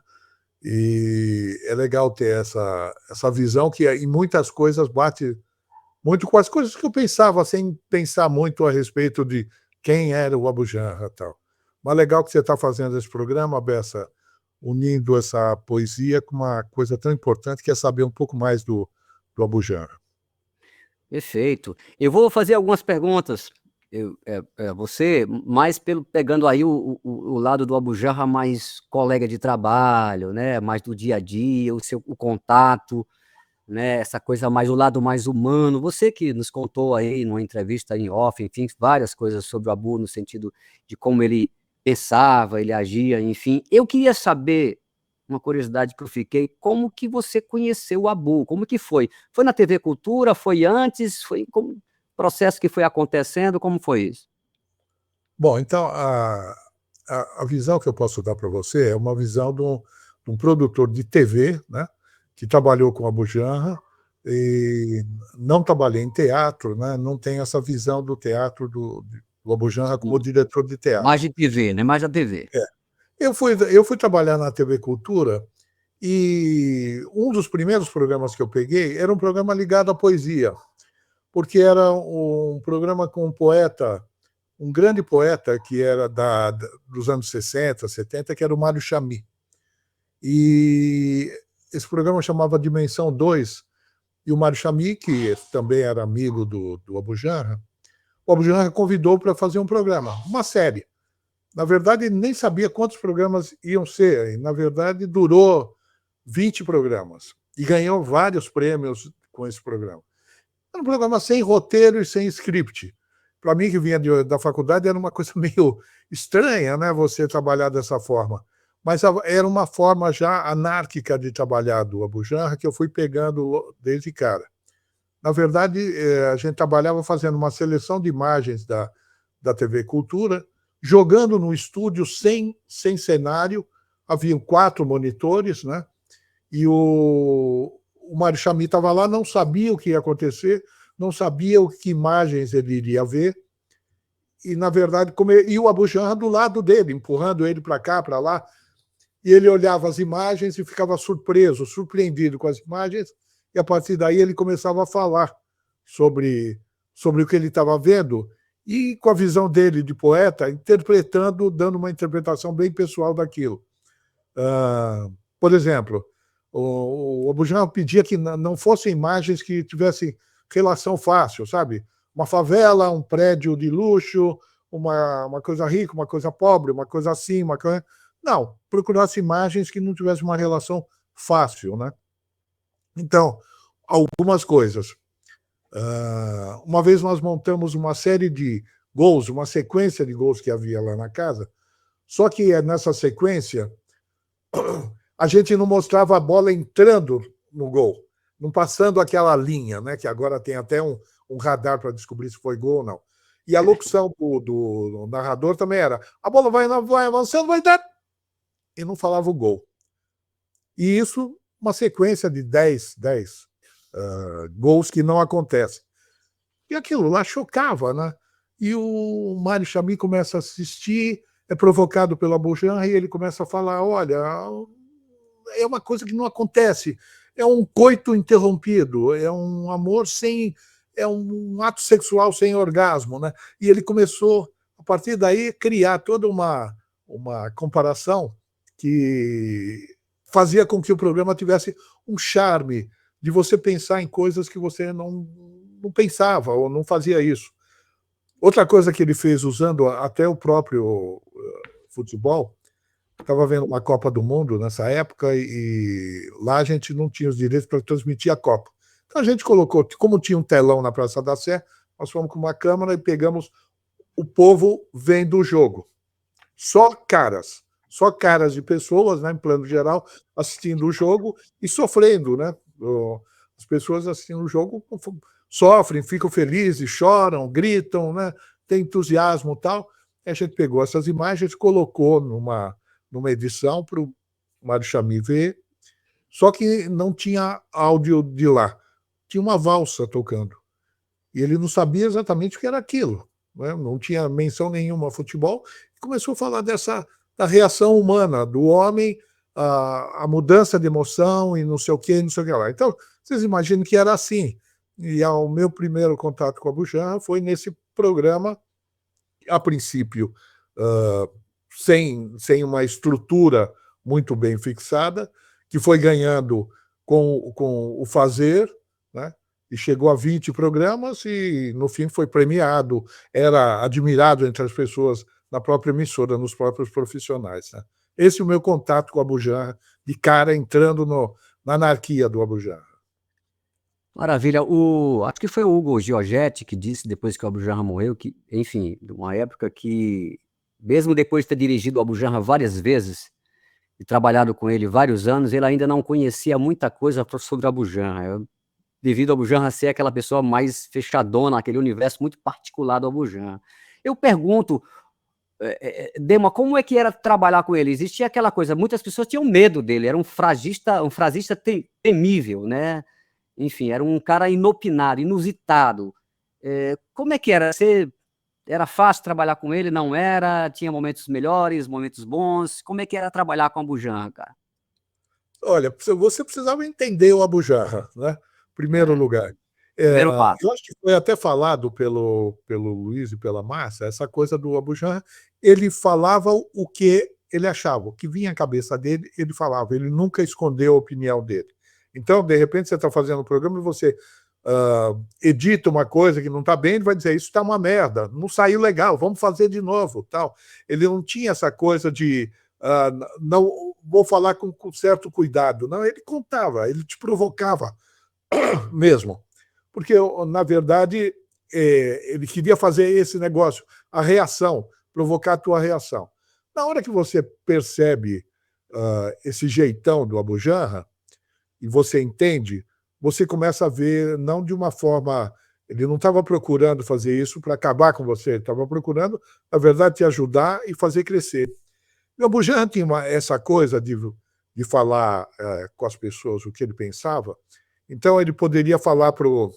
E é legal ter essa visão que em muitas coisas bate muito com as coisas que eu pensava, sem pensar muito a respeito de quem era o Abujamra e tal. Mas legal que você está fazendo esse programa, Bessa, unindo essa poesia com uma coisa tão importante que é saber um pouco mais do Abujamra. Perfeito. Eu vou fazer algumas perguntas, você, mais pegando aí o lado do Abujamra mais colega de trabalho, né? Mais do dia a dia, o contato, né? Essa coisa mais, o lado mais humano. Você que nos contou aí numa entrevista em off, enfim, várias coisas sobre o Abu, no sentido de como ele pensava, ele agia, enfim. Eu queria saber, uma curiosidade que eu fiquei, como que você conheceu o Abu? Como que foi? Foi na TV Cultura? Foi antes? Foi como processo que foi acontecendo? Como foi isso? Bom, então, a visão que eu posso dar para você é uma visão de um produtor de TV, né, que trabalhou com o Abujamra e não trabalhei em teatro, né, não tenho essa visão do teatro do Abujamra como diretor de teatro. Mais de TV, né? Mais da TV. Eu fui trabalhar na TV Cultura e um dos primeiros programas que eu peguei era um programa ligado à poesia, porque era um programa com um poeta, um grande poeta que era dos anos 60, 70, que era o Mário Chamy. E esse programa chamava Dimensão 2, e o Mário Chamy, que também era amigo do Abujamra, o Abujamra convidou para fazer um programa, uma série. Na verdade, ele nem sabia quantos programas iam ser, e, na verdade, durou 20 programas, e ganhou vários prêmios com esse programa. Era um programa sem roteiro e sem script. Para mim, que vinha da faculdade, era uma coisa meio estranha, né, você trabalhar dessa forma. Mas era uma forma já anárquica de trabalhar do Abujamra que eu fui pegando desde cara. Na verdade, a gente trabalhava fazendo uma seleção de imagens da TV Cultura, jogando no estúdio sem cenário. Havia 4 monitores, né? E o Mário Chamy estava lá, não sabia o que ia acontecer, não sabia que imagens ele iria ver. E, na verdade, e o Abujamra do lado dele, empurrando ele para cá, para lá. E ele olhava as imagens e ficava surpreso, surpreendido com as imagens, e a partir daí ele começava a falar sobre o que ele estava vendo, e com a visão dele de poeta, interpretando, dando uma interpretação bem pessoal daquilo. Por exemplo, o Abujamra pedia que não fossem imagens que tivessem relação fácil, sabe? Uma favela, um prédio de luxo, uma coisa rica, uma coisa pobre, uma coisa assim, uma coisa... Não, procurasse imagens que não tivessem uma relação fácil, né? Então, algumas coisas. Uma vez nós montamos uma série de gols, uma sequência de gols que havia lá na casa, só que nessa sequência a gente não mostrava a bola entrando no gol, não passando aquela linha, né, que agora tem até um radar para descobrir se foi gol ou não. E a locução do narrador também era: a bola vai avançando, vai dar. E não falava o gol. E isso, uma sequência de 10 gols que não acontecem. E aquilo lá chocava, né? E o Mário Chami começa a assistir, é provocado pelo Abujamra, e ele começa a falar: olha, é uma coisa que não acontece, é um coito interrompido, é um amor sem... é um ato sexual sem orgasmo, né? E ele começou, a partir daí, criar toda uma comparação que fazia com que o programa tivesse um charme de você pensar em coisas que você não pensava ou não fazia isso. Outra coisa que ele fez usando até o próprio futebol, estava vendo uma Copa do Mundo nessa época e lá a gente não tinha os direitos para transmitir a Copa. Então a gente colocou, como tinha um telão na Praça da Sé, nós fomos com uma câmera e pegamos o povo vendo o jogo. Só caras de pessoas, né, em plano geral, assistindo o jogo e sofrendo, né? As pessoas assistindo o jogo sofrem, ficam felizes, choram, gritam, né? Tem entusiasmo e tal. E a gente pegou essas imagens e colocou numa edição para o Mário Chami ver, só que não tinha áudio de lá. Tinha uma valsa tocando. E ele não sabia exatamente o que era aquilo, né? Não tinha menção nenhuma a futebol. Começou a falar da reação humana, do homem, a mudança de emoção e não sei o que lá. Então, vocês imaginam que era assim. E o meu primeiro contato com a Abujamra foi nesse programa, a princípio, sem uma estrutura muito bem fixada, que foi ganhando com o fazer, né? E chegou a 20 programas e, no fim, foi premiado, era admirado entre as pessoas na própria emissora, nos próprios profissionais, né? Esse é o meu contato com o Abujamra, de cara entrando na anarquia do Abujamra. Maravilha. Acho que foi o Hugo Giorgetti que disse, depois que o Abujamra morreu, que, enfim, de uma época que, mesmo depois de ter dirigido o Abujamra várias vezes e trabalhado com ele vários anos, ele ainda não conhecia muita coisa sobre o Abujamra, devido ao Abujamra ser aquela pessoa mais fechadona, aquele universo muito particular do Abujamra. Eu pergunto, Dema, como é que era trabalhar com ele? Existia aquela coisa, muitas pessoas tinham medo dele, era um frasista temível, né? Enfim, era um cara inopinado, inusitado. Como é que era? Era fácil trabalhar com ele? Não era? Tinha momentos melhores, momentos bons? Como é que era trabalhar com o Abujamra, cara? Olha, você precisava entender o Abujamra, né? Primeiro lugar. Primeiro passo. Eu acho que foi até falado pelo Luiz e pela Márcia, essa coisa do Abujamra, ele falava o que ele achava, o que vinha à cabeça dele, ele falava, ele nunca escondeu a opinião dele. Então, de repente, você está fazendo um programa e você edita uma coisa que não está bem, ele vai dizer, isso está uma merda, não saiu legal, vamos fazer de novo. Tal. Ele não tinha essa coisa de não vou falar com certo cuidado. Não, ele contava, ele te provocava mesmo. Porque, na verdade, ele queria fazer esse negócio, a reação, provocar a tua reação. Na hora que você percebe esse jeitão do Abujamra, e você entende, você começa a ver, não de uma forma... Ele não estava procurando fazer isso para acabar com você, ele estava procurando, na verdade, te ajudar e fazer crescer. E o Abujamra tinha essa coisa de falar com as pessoas o que ele pensava, então ele poderia falar para o...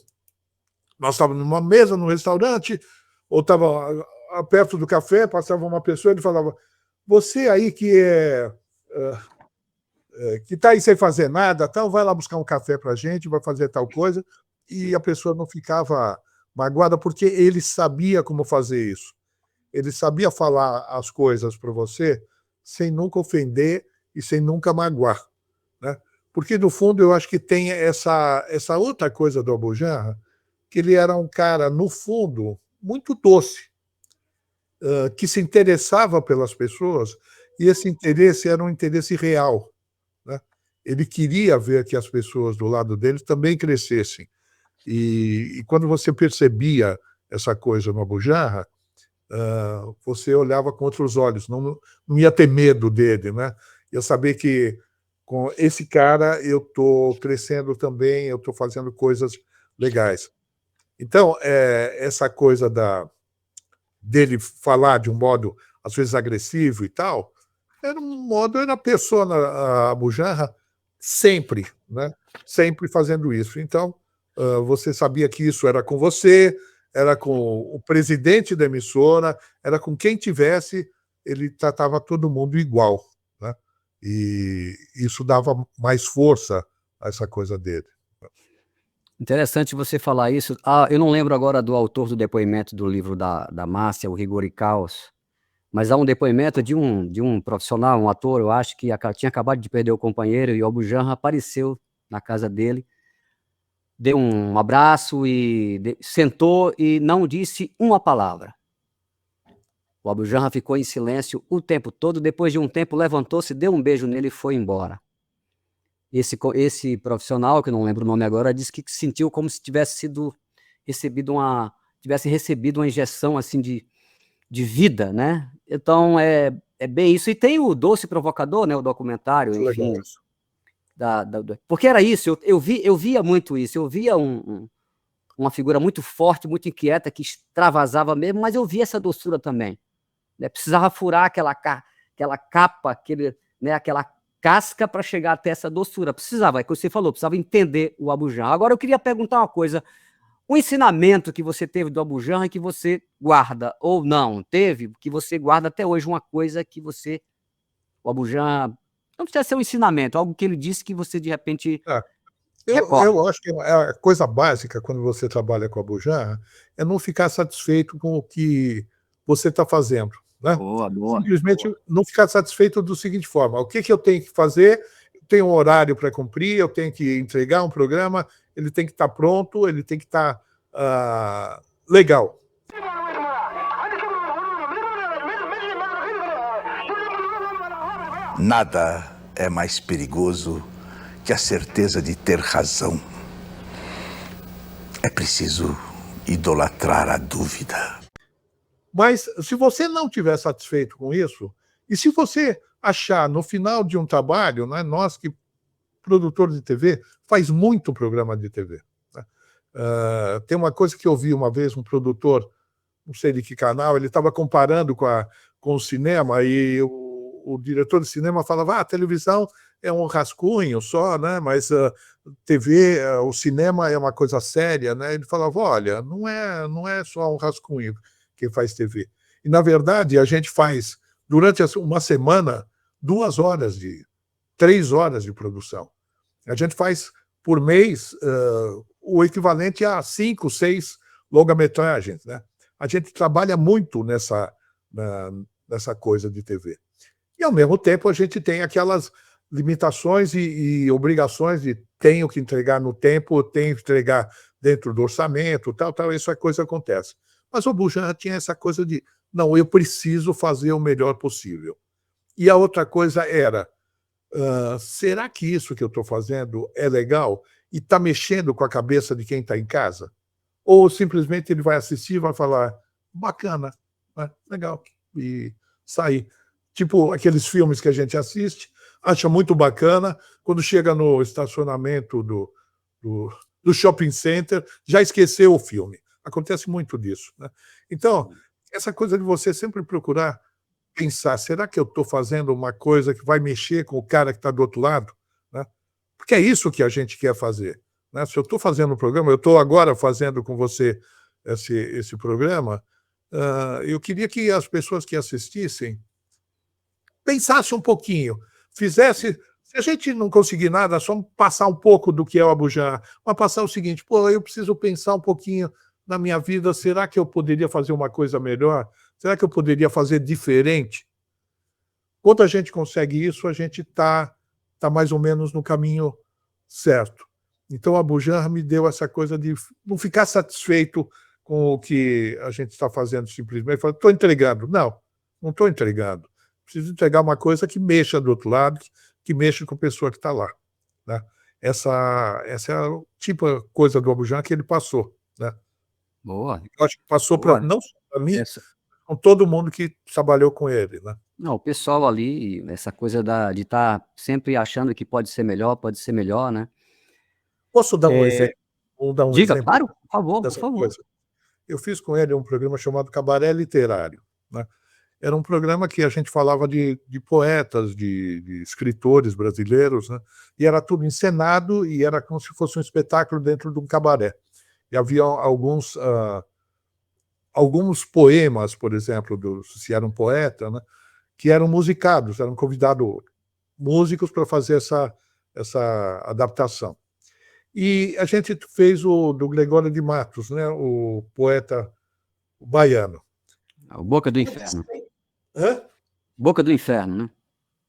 Nós estávamos numa mesa, num restaurante, ou estava perto do café, passava uma pessoa e ele falava, você aí que está aí sem fazer nada, tal, vai lá buscar um café para a gente, vai fazer tal coisa, e a pessoa não ficava magoada porque ele sabia como fazer isso. Ele sabia falar as coisas para você sem nunca ofender e sem nunca magoar, né? Porque, no fundo, eu acho que tem essa outra coisa do Abujamra, que ele era um cara, no fundo, muito doce, que se interessava pelas pessoas, e esse interesse era um interesse real, né? Ele queria ver que as pessoas do lado dele também crescessem. E quando você percebia essa coisa no Abujamra, você olhava com outros olhos, não ia ter medo dele, né? Ia saber que com esse cara eu estou crescendo também, eu estou fazendo coisas legais. Então, essa coisa dele falar de um modo, às vezes, agressivo e tal, era a persona, a Abu Janra, sempre, né? Sempre fazendo isso. Então, você sabia que isso era com você, era com o presidente da emissora, era com quem tivesse, ele tratava todo mundo igual, né? E isso dava mais força a essa coisa dele. Interessante você falar isso. Eu não lembro agora do autor do depoimento do livro da Márcia, O Rigor e Caos, mas há um depoimento de um profissional, um ator, eu acho que tinha acabado de perder o companheiro e o Abu Janra apareceu na casa dele, deu um abraço e sentou e não disse uma palavra. O Abu Janra ficou em silêncio o tempo todo. Depois de um tempo, levantou-se, deu um beijo nele e foi embora. Esse profissional, que eu não lembro o nome agora, disse que sentiu como se tivesse recebido uma injeção assim de vida, né? Então é bem isso. E tem o Doce Provocador, né? O documentário, enfim. Legal isso. Porque era isso, eu via muito isso, eu via uma figura muito forte, muito inquieta, que extravasava mesmo, mas eu via essa doçura também. Né? Precisava furar aquela capa, aquela casca para chegar até essa doçura. Precisava, é o que você falou, precisava entender o Abu Janra. Agora eu queria perguntar uma coisa: o ensinamento que você teve do Abu Janra e que você guarda, ou não teve, que você guarda até hoje, uma coisa que o Abu Janra, não precisa ser um ensinamento, algo que ele disse que você de repente Eu acho que a coisa básica quando você trabalha com a Abu Janra é não ficar satisfeito com o que você está fazendo. Né? Boa. Simplesmente não ficar satisfeito da seguinte forma: o que eu tenho que fazer? Eu tenho um horário para cumprir, eu tenho que entregar um programa, ele tem que estar pronto, ele tem que estar legal. Nada é mais perigoso que a certeza de ter razão. É preciso idolatrar a dúvida. Mas se você não estiver satisfeito com isso, e se você achar no final de um trabalho, né, nós que produtor de TV faz muito programa de TV. Né? Tem uma coisa que eu vi uma vez, um produtor, não sei de que canal, ele estava comparando com o cinema, e o diretor de cinema falava: a televisão é um rascunho só, né? Mas TV, o cinema é uma coisa séria, né? Ele falava: olha, não é só um rascunho que faz TV. E, na verdade, a gente faz, durante uma semana, 3 horas de produção. A gente faz, por mês, o equivalente a 5, 6 longa-metragens. Né? A gente trabalha muito nessa coisa de TV. E, ao mesmo tempo, a gente tem aquelas limitações e obrigações de tenho que entregar no tempo, tenho que entregar dentro do orçamento, tal, isso é coisa que acontece. Mas o Abu Janra tinha essa coisa de, não, eu preciso fazer o melhor possível. E a outra coisa era, será que isso que eu estou fazendo é legal e está mexendo com a cabeça de quem está em casa? Ou simplesmente ele vai assistir e vai falar, bacana, né? Legal, e sair. Tipo aqueles filmes que a gente assiste, acha muito bacana, quando chega no estacionamento do shopping center, já esqueceu o filme. Acontece muito disso. Né? Então, essa coisa de você sempre procurar pensar, será que eu estou fazendo uma coisa que vai mexer com o cara que está do outro lado? Né? Porque é isso que a gente quer fazer. Né? Se eu estou fazendo um programa, eu estou agora fazendo com você esse programa, eu queria que as pessoas que assistissem pensassem um pouquinho, fizesse. Se a gente não conseguir nada, só passar um pouco do que é o Abu Janra, mas passar o seguinte: eu preciso pensar um pouquinho na minha vida, será que eu poderia fazer uma coisa melhor? Será que eu poderia fazer diferente? Quando a gente consegue isso, a gente está mais ou menos no caminho certo. Então, o Abu Janra me deu essa coisa de não ficar satisfeito com o que a gente está fazendo simplesmente. Falar, estou entregando. Não estou entregando. Preciso entregar uma coisa que mexa do outro lado, que mexa com a pessoa que está lá. Né? Essa é a tipo de coisa do Abu Janra que ele passou. Né? Boa. Eu acho que passou para não só para mim, com todo mundo que trabalhou com ele. Né? Não, o pessoal ali, essa coisa de estar sempre achando que pode ser melhor, né? Posso dar um exemplo? Diga, claro, por favor. Coisa? eu fiz com ele um programa chamado Cabaré Literário, né? Era um programa que a gente falava de poetas, de escritores brasileiros, né? E era tudo encenado e era como se fosse um espetáculo dentro de um cabaré. E havia alguns poemas, por exemplo, se era um poeta, né? Que eram musicados, eram convidados músicos para fazer essa adaptação. E a gente fez o do Gregório de Matos, né? O poeta baiano. O Boca do Inferno. Hã? Boca do Inferno, né?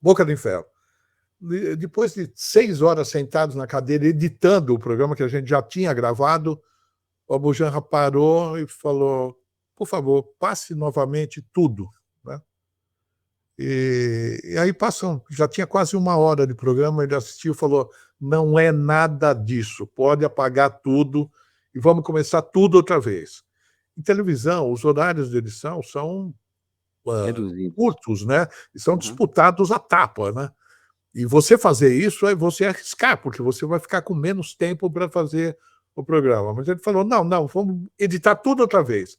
Boca do Inferno. Depois de 6 horas sentados na cadeira, editando o programa que a gente já tinha gravado, o Abujamra parou e falou, por favor, passe novamente tudo, né? E aí passam, já tinha quase 1 hora de programa, ele assistiu e falou, não é nada disso, pode apagar tudo e vamos começar tudo outra vez. Em televisão, os horários de edição são Reduzido. curtos, né? E são disputados a tapa, né? E você fazer isso é você arriscar, porque você vai ficar com menos tempo para fazer o programa. Mas ele falou, não, vamos editar tudo outra vez.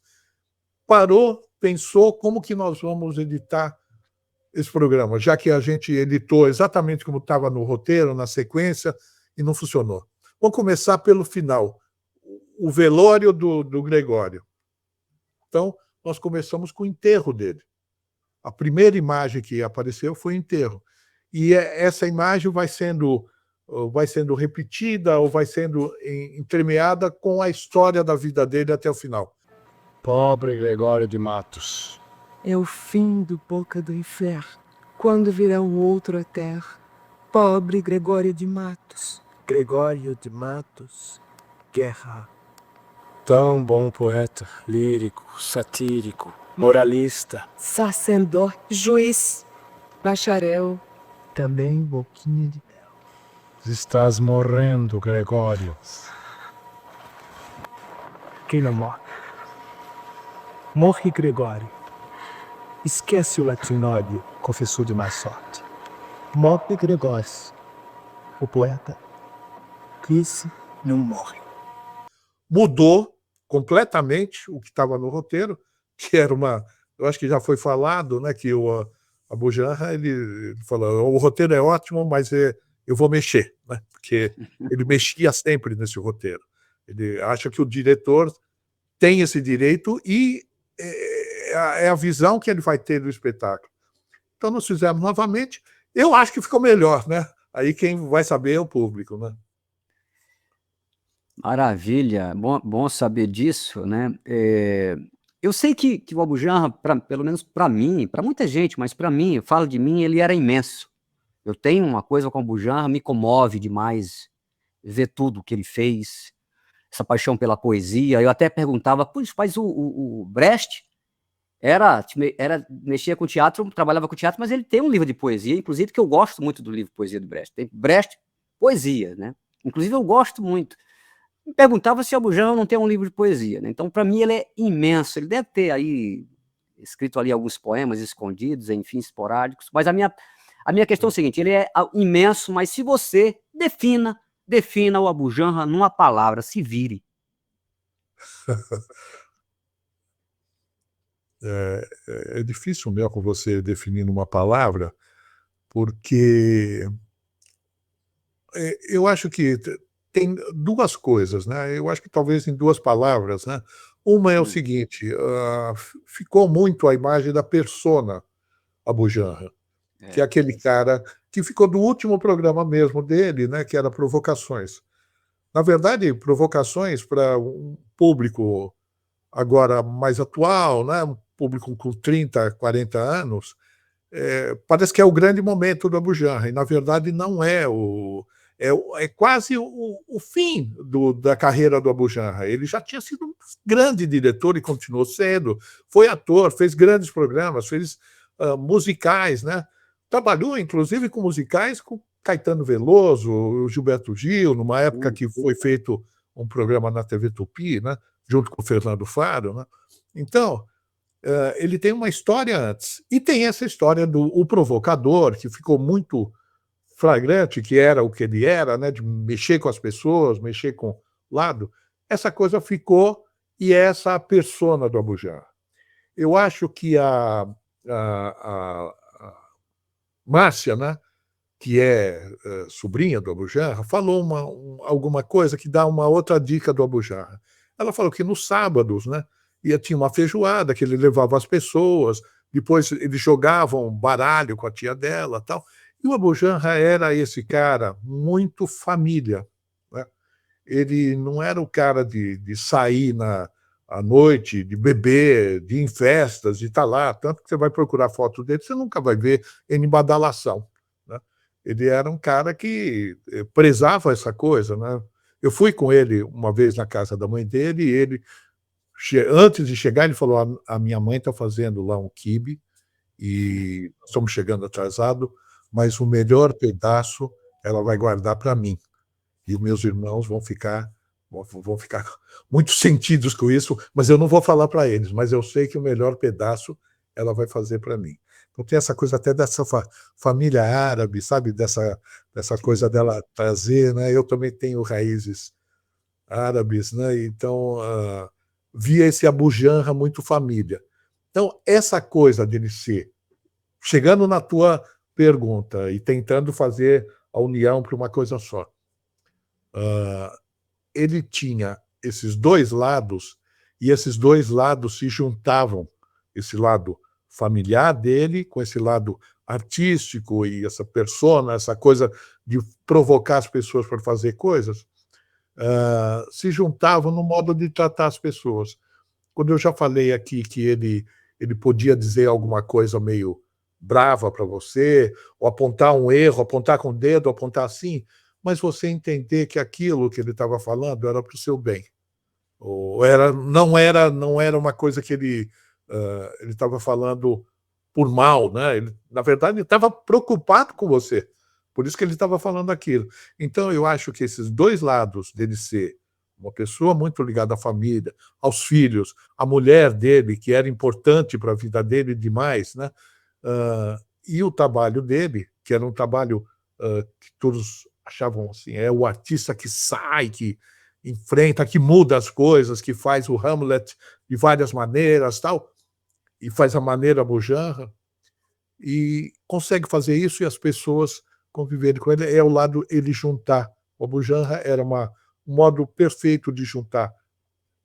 Parou, pensou como que nós vamos editar esse programa, já que a gente editou exatamente como estava no roteiro, na sequência, e não funcionou. Vamos começar pelo final, o velório do Gregório. Então, nós começamos com o enterro dele. A primeira imagem que apareceu foi o enterro. E essa imagem vai sendo repetida ou vai sendo entremeada com a história da vida dele até o final. Pobre Gregório de Matos. É o fim do Boca do Inferno, quando virá um outro a terra. Pobre Gregório de Matos. Gregório de Matos, guerra. Tão bom poeta, lírico, satírico, moralista. Sacerdote, juiz, bacharel. Também boquinha de mel. Estás morrendo, Gregório. Quem não morre? Morre, Gregório. Esquece o latinório, confessor de má sorte. Morre, Gregório. O poeta, esse não morre. Mudou completamente o que estava no roteiro, que era eu acho que já foi falado, né, que o Abujamra, ele falou, o roteiro é ótimo, mas eu vou mexer, né, porque ele mexia sempre nesse roteiro. Ele acha que o diretor tem esse direito e é a visão que ele vai ter do espetáculo. Então nós fizemos novamente, eu acho que ficou melhor, né? Aí quem vai saber é o público, né? Maravilha, bom saber disso, né? Eu sei que o Abujamra, pelo menos para mim, para muita gente, mas para mim, eu falo de mim, ele era imenso. Eu tenho uma coisa com o Abujamra, me comove demais ver tudo que ele fez, essa paixão pela poesia. Eu até perguntava, mas o Brecht mexia com teatro, trabalhava com teatro, mas ele tem um livro de poesia, inclusive que eu gosto muito do livro de poesia do Brecht. Tem Brecht, poesia, né? Inclusive eu gosto muito. Me perguntava se o Abujamra não tem um livro de poesia, né? Então, para mim, ele é imenso. Ele deve ter aí escrito ali alguns poemas escondidos, enfim, esporádicos. Mas a minha questão é o seguinte: ele é imenso, mas se você defina o Abujamra numa palavra, se vire. É difícil mesmo com você definir numa palavra, porque eu acho que tem 2 coisas, né? Eu acho que talvez em 2 palavras, né? Uma é o seguinte, ficou muito a imagem da persona Abujamra, que é aquele cara que ficou do último programa mesmo dele, né? Que era Provocações. Na verdade, Provocações para um público agora mais atual, né? Um público com 30, 40 anos, parece que é o grande momento do Abujamra, e na verdade não é é quase o fim da carreira do Abujamra. Ele já tinha sido um grande diretor e continuou sendo, foi ator, fez grandes programas, fez musicais, né? Trabalhou, inclusive, com musicais com Caetano Veloso, o Gilberto Gil, numa época que foi feito um programa na TV Tupi, né? Junto com o Fernando Faro, né? Então, ele tem uma história antes. E tem essa história do provocador, que ficou muito flagrante, que era o que ele era, né, de mexer com as pessoas, mexer com o lado. Essa coisa ficou E essa é a persona do Abu Janra. Eu acho que a Márcia, né, que é sobrinha do Abu Janra, falou alguma coisa que dá uma outra dica do Abu Janra. Ela falou que nos sábados, né, tinha uma feijoada que ele levava as pessoas, depois eles jogavam baralho com a tia dela, tal. E o Abu Janra era esse cara muito família, né? Ele não era o cara de sair à noite, de beber, de ir em festas, de estar lá. Tanto que você vai procurar foto dele, você nunca vai ver ele em badalação, né? Ele era um cara que prezava essa coisa, né? Eu fui com ele uma vez na casa da mãe dele, e ele, antes de chegar, ele falou: a minha mãe está fazendo lá um quibe, e estamos chegando atrasado, mas o melhor pedaço ela vai guardar para mim. E os meus irmãos vão ficar muito sentidos com isso, mas eu não vou falar para eles, mas eu sei que o melhor pedaço ela vai fazer para mim. Então tem essa coisa até dessa família árabe, sabe? Dessa coisa dela trazer, né? Eu também tenho raízes árabes, né? Então via esse Abu Janra muito família. Então essa coisa dele ser, chegando na tua pergunta e tentando fazer a união para uma coisa só, ele tinha esses dois lados, e esses dois lados se juntavam, esse lado familiar dele com esse lado artístico e essa persona, essa coisa de provocar as pessoas para fazer coisas, se juntavam no modo de tratar as pessoas. Quando eu já falei aqui que ele podia dizer alguma coisa meio brava para você, ou apontar um erro, apontar com o dedo, apontar assim, mas você entender que aquilo que ele estava falando era para o seu bem. Ou não era uma coisa que ele estava falando por mal, né? Na verdade, ele estava preocupado com você. Por isso que ele estava falando aquilo. Então, eu acho que esses dois lados dele ser uma pessoa muito ligada à família, aos filhos, a mulher dele, que era importante para a vida dele demais, né? E o trabalho dele, que era um trabalho que todos achavam assim, é o artista que sai, que enfrenta, que muda as coisas, que faz o Hamlet de várias maneiras, tal, e faz a maneira Abu Janra, e consegue fazer isso e as pessoas conviverem com ele. É o lado ele juntar. O Abu Janra era um modo perfeito de juntar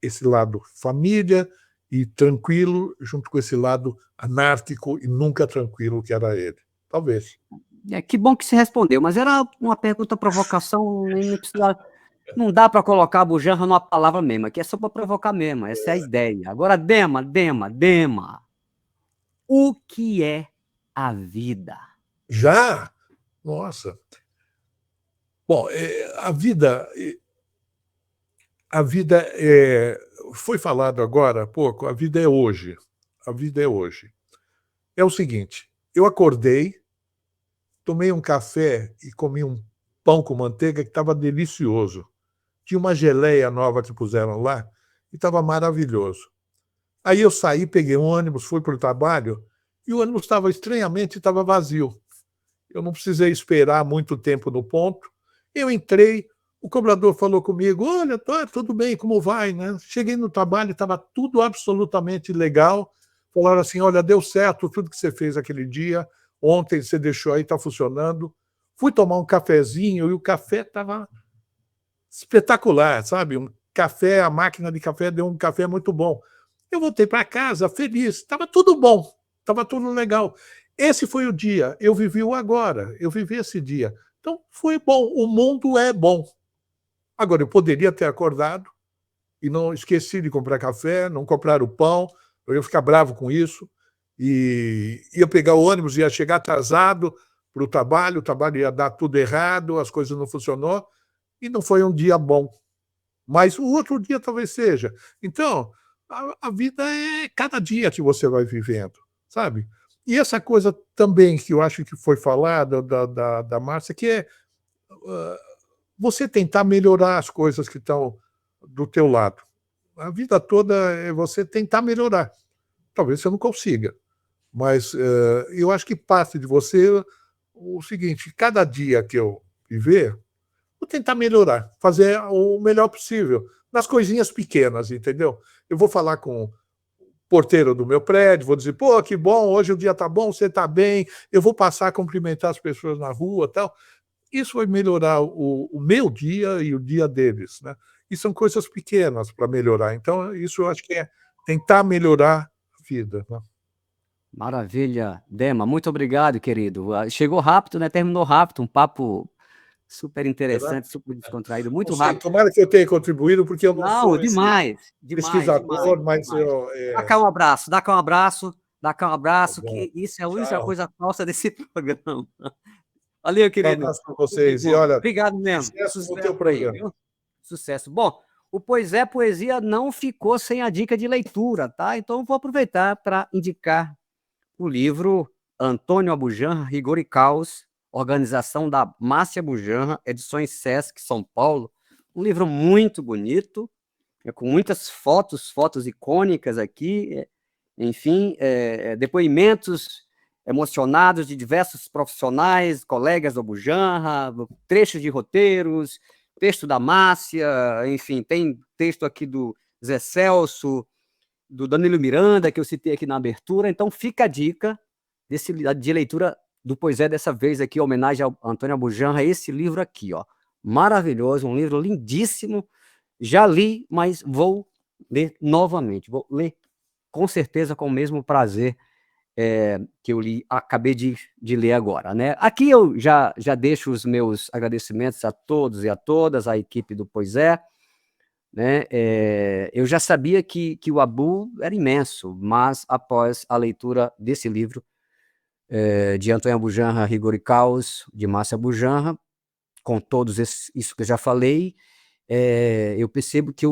esse lado família e tranquilo, junto com esse lado anárquico e nunca tranquilo que era ele. Talvez. Que bom que você respondeu, mas era uma pergunta provocação, não dá para colocar Abu Janra numa palavra mesmo, aqui é só para provocar mesmo, essa é a ideia. Agora, Dema, o que é a vida? Já? Nossa. Bom, a vida foi falado agora há pouco, a vida é hoje. A vida é hoje. É o seguinte, eu acordei, tomei um café e comi um pão com manteiga que estava delicioso. Tinha uma geleia nova que puseram lá e estava maravilhoso. Aí eu saí, peguei um ônibus, fui para o trabalho e o ônibus estava vazio. Eu não precisei esperar muito tempo no ponto. Eu entrei, o cobrador falou comigo: olha, tudo bem, como vai, né? Cheguei no trabalho, estava tudo absolutamente legal. Falaram assim: olha, deu certo tudo que você fez aquele dia, ontem você deixou aí, está funcionando. Fui tomar um cafezinho e o café estava espetacular, sabe? Um café, a máquina de café deu um café muito bom. Eu voltei para casa feliz, estava tudo bom, estava tudo legal. Esse foi o dia, eu vivi o agora, eu vivi esse dia. Então, foi bom, o mundo é bom. Agora, eu poderia ter acordado e não esqueci de comprar café, não comprar o pão, eu ia ficar bravo com isso, e ia pegar o ônibus, ia chegar atrasado para o trabalho ia dar tudo errado, as coisas não funcionou, e não foi um dia bom. Mas o outro dia talvez seja. Então, a vida é cada dia que você vai vivendo, sabe? E essa coisa também que eu acho que foi falada da Márcia, que é você tentar melhorar as coisas que estão do teu lado. A vida toda é você tentar melhorar. Talvez você não consiga, mas eu acho que parte de você o seguinte: cada dia que eu viver, vou tentar melhorar, fazer o melhor possível, nas coisinhas pequenas, entendeu? Eu vou falar com o porteiro do meu prédio, vou dizer, pô, que bom, hoje o dia tá bom, você tá bem, eu vou passar a cumprimentar as pessoas na rua e tal. Isso vai melhorar o meu dia e o dia deles, né? E são coisas pequenas para melhorar. Então, isso eu acho que é tentar melhorar a vida, né? Maravilha, Dema, muito obrigado, querido. Chegou rápido, né? Terminou rápido, um papo super interessante, super descontraído, muito Não sei, rápido. tomara que eu tenha contribuído, porque eu não sou demais, pesquisador, mas eu... Dá cá um abraço, dá cá um abraço, Tá bom. que isso é a única Tchau. coisa nossa desse programa. Valeu, Um querido. abraço para vocês. E olha, Obrigado mesmo. sucesso no teu por aí, programa. viu? Sucesso. Bom, o Pois é Poesia não ficou sem a dica de leitura, tá? Então eu vou aproveitar para indicar o livro Antônio Abujamra, Rigor e Caos, organização da Márcia Abujamra, edições Sesc São Paulo. Um livro muito bonito, com muitas fotos icônicas aqui, enfim, depoimentos emocionados de diversos profissionais, colegas do Abujamra, trechos de roteiros, texto da Márcia, enfim, tem texto aqui do Zé Celso, do Danilo Miranda, que eu citei aqui na abertura. Então fica a dica de leitura do Pois é, dessa vez aqui, homenagem ao Antônio Abujamra, esse livro aqui, ó, maravilhoso, um livro lindíssimo, já li, mas vou ler novamente, vou ler com certeza com o mesmo prazer que eu li, acabei de ler agora, né? Aqui eu já deixo os meus agradecimentos a todos e a todas, a equipe do Pois é, né? Eu já sabia que o Abu era imenso, mas após a leitura desse livro de Antônio Abujamra, Rigor e Caos, de Márcia Abujamra, com todos isso que eu já falei, eu percebo que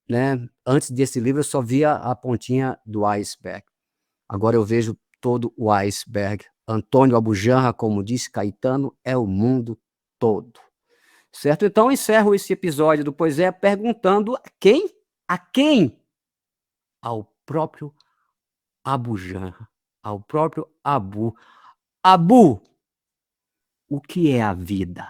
né, antes desse livro eu só via a pontinha do iceberg. Agora eu vejo todo o iceberg. Antônio Abujamra, como disse Caetano, é o mundo todo. Certo? Então, encerro esse episódio do Pois é perguntando a quem? A quem? Ao próprio Abujamra, ao próprio Abu. Abu, o que é a vida?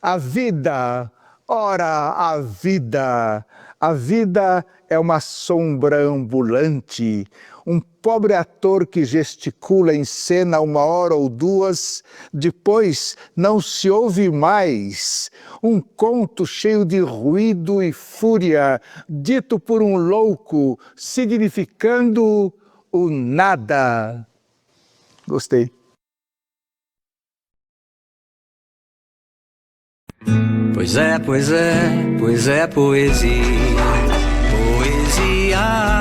A vida, ora, a vida. A vida é uma sombra ambulante, um pobre ator que gesticula em cena 1 hora ou 2, depois não se ouve mais. Um conto cheio de ruído e fúria, dito por um louco, significando o nada. Gostei. Pois é, pois é, pois é poesia. Poesia.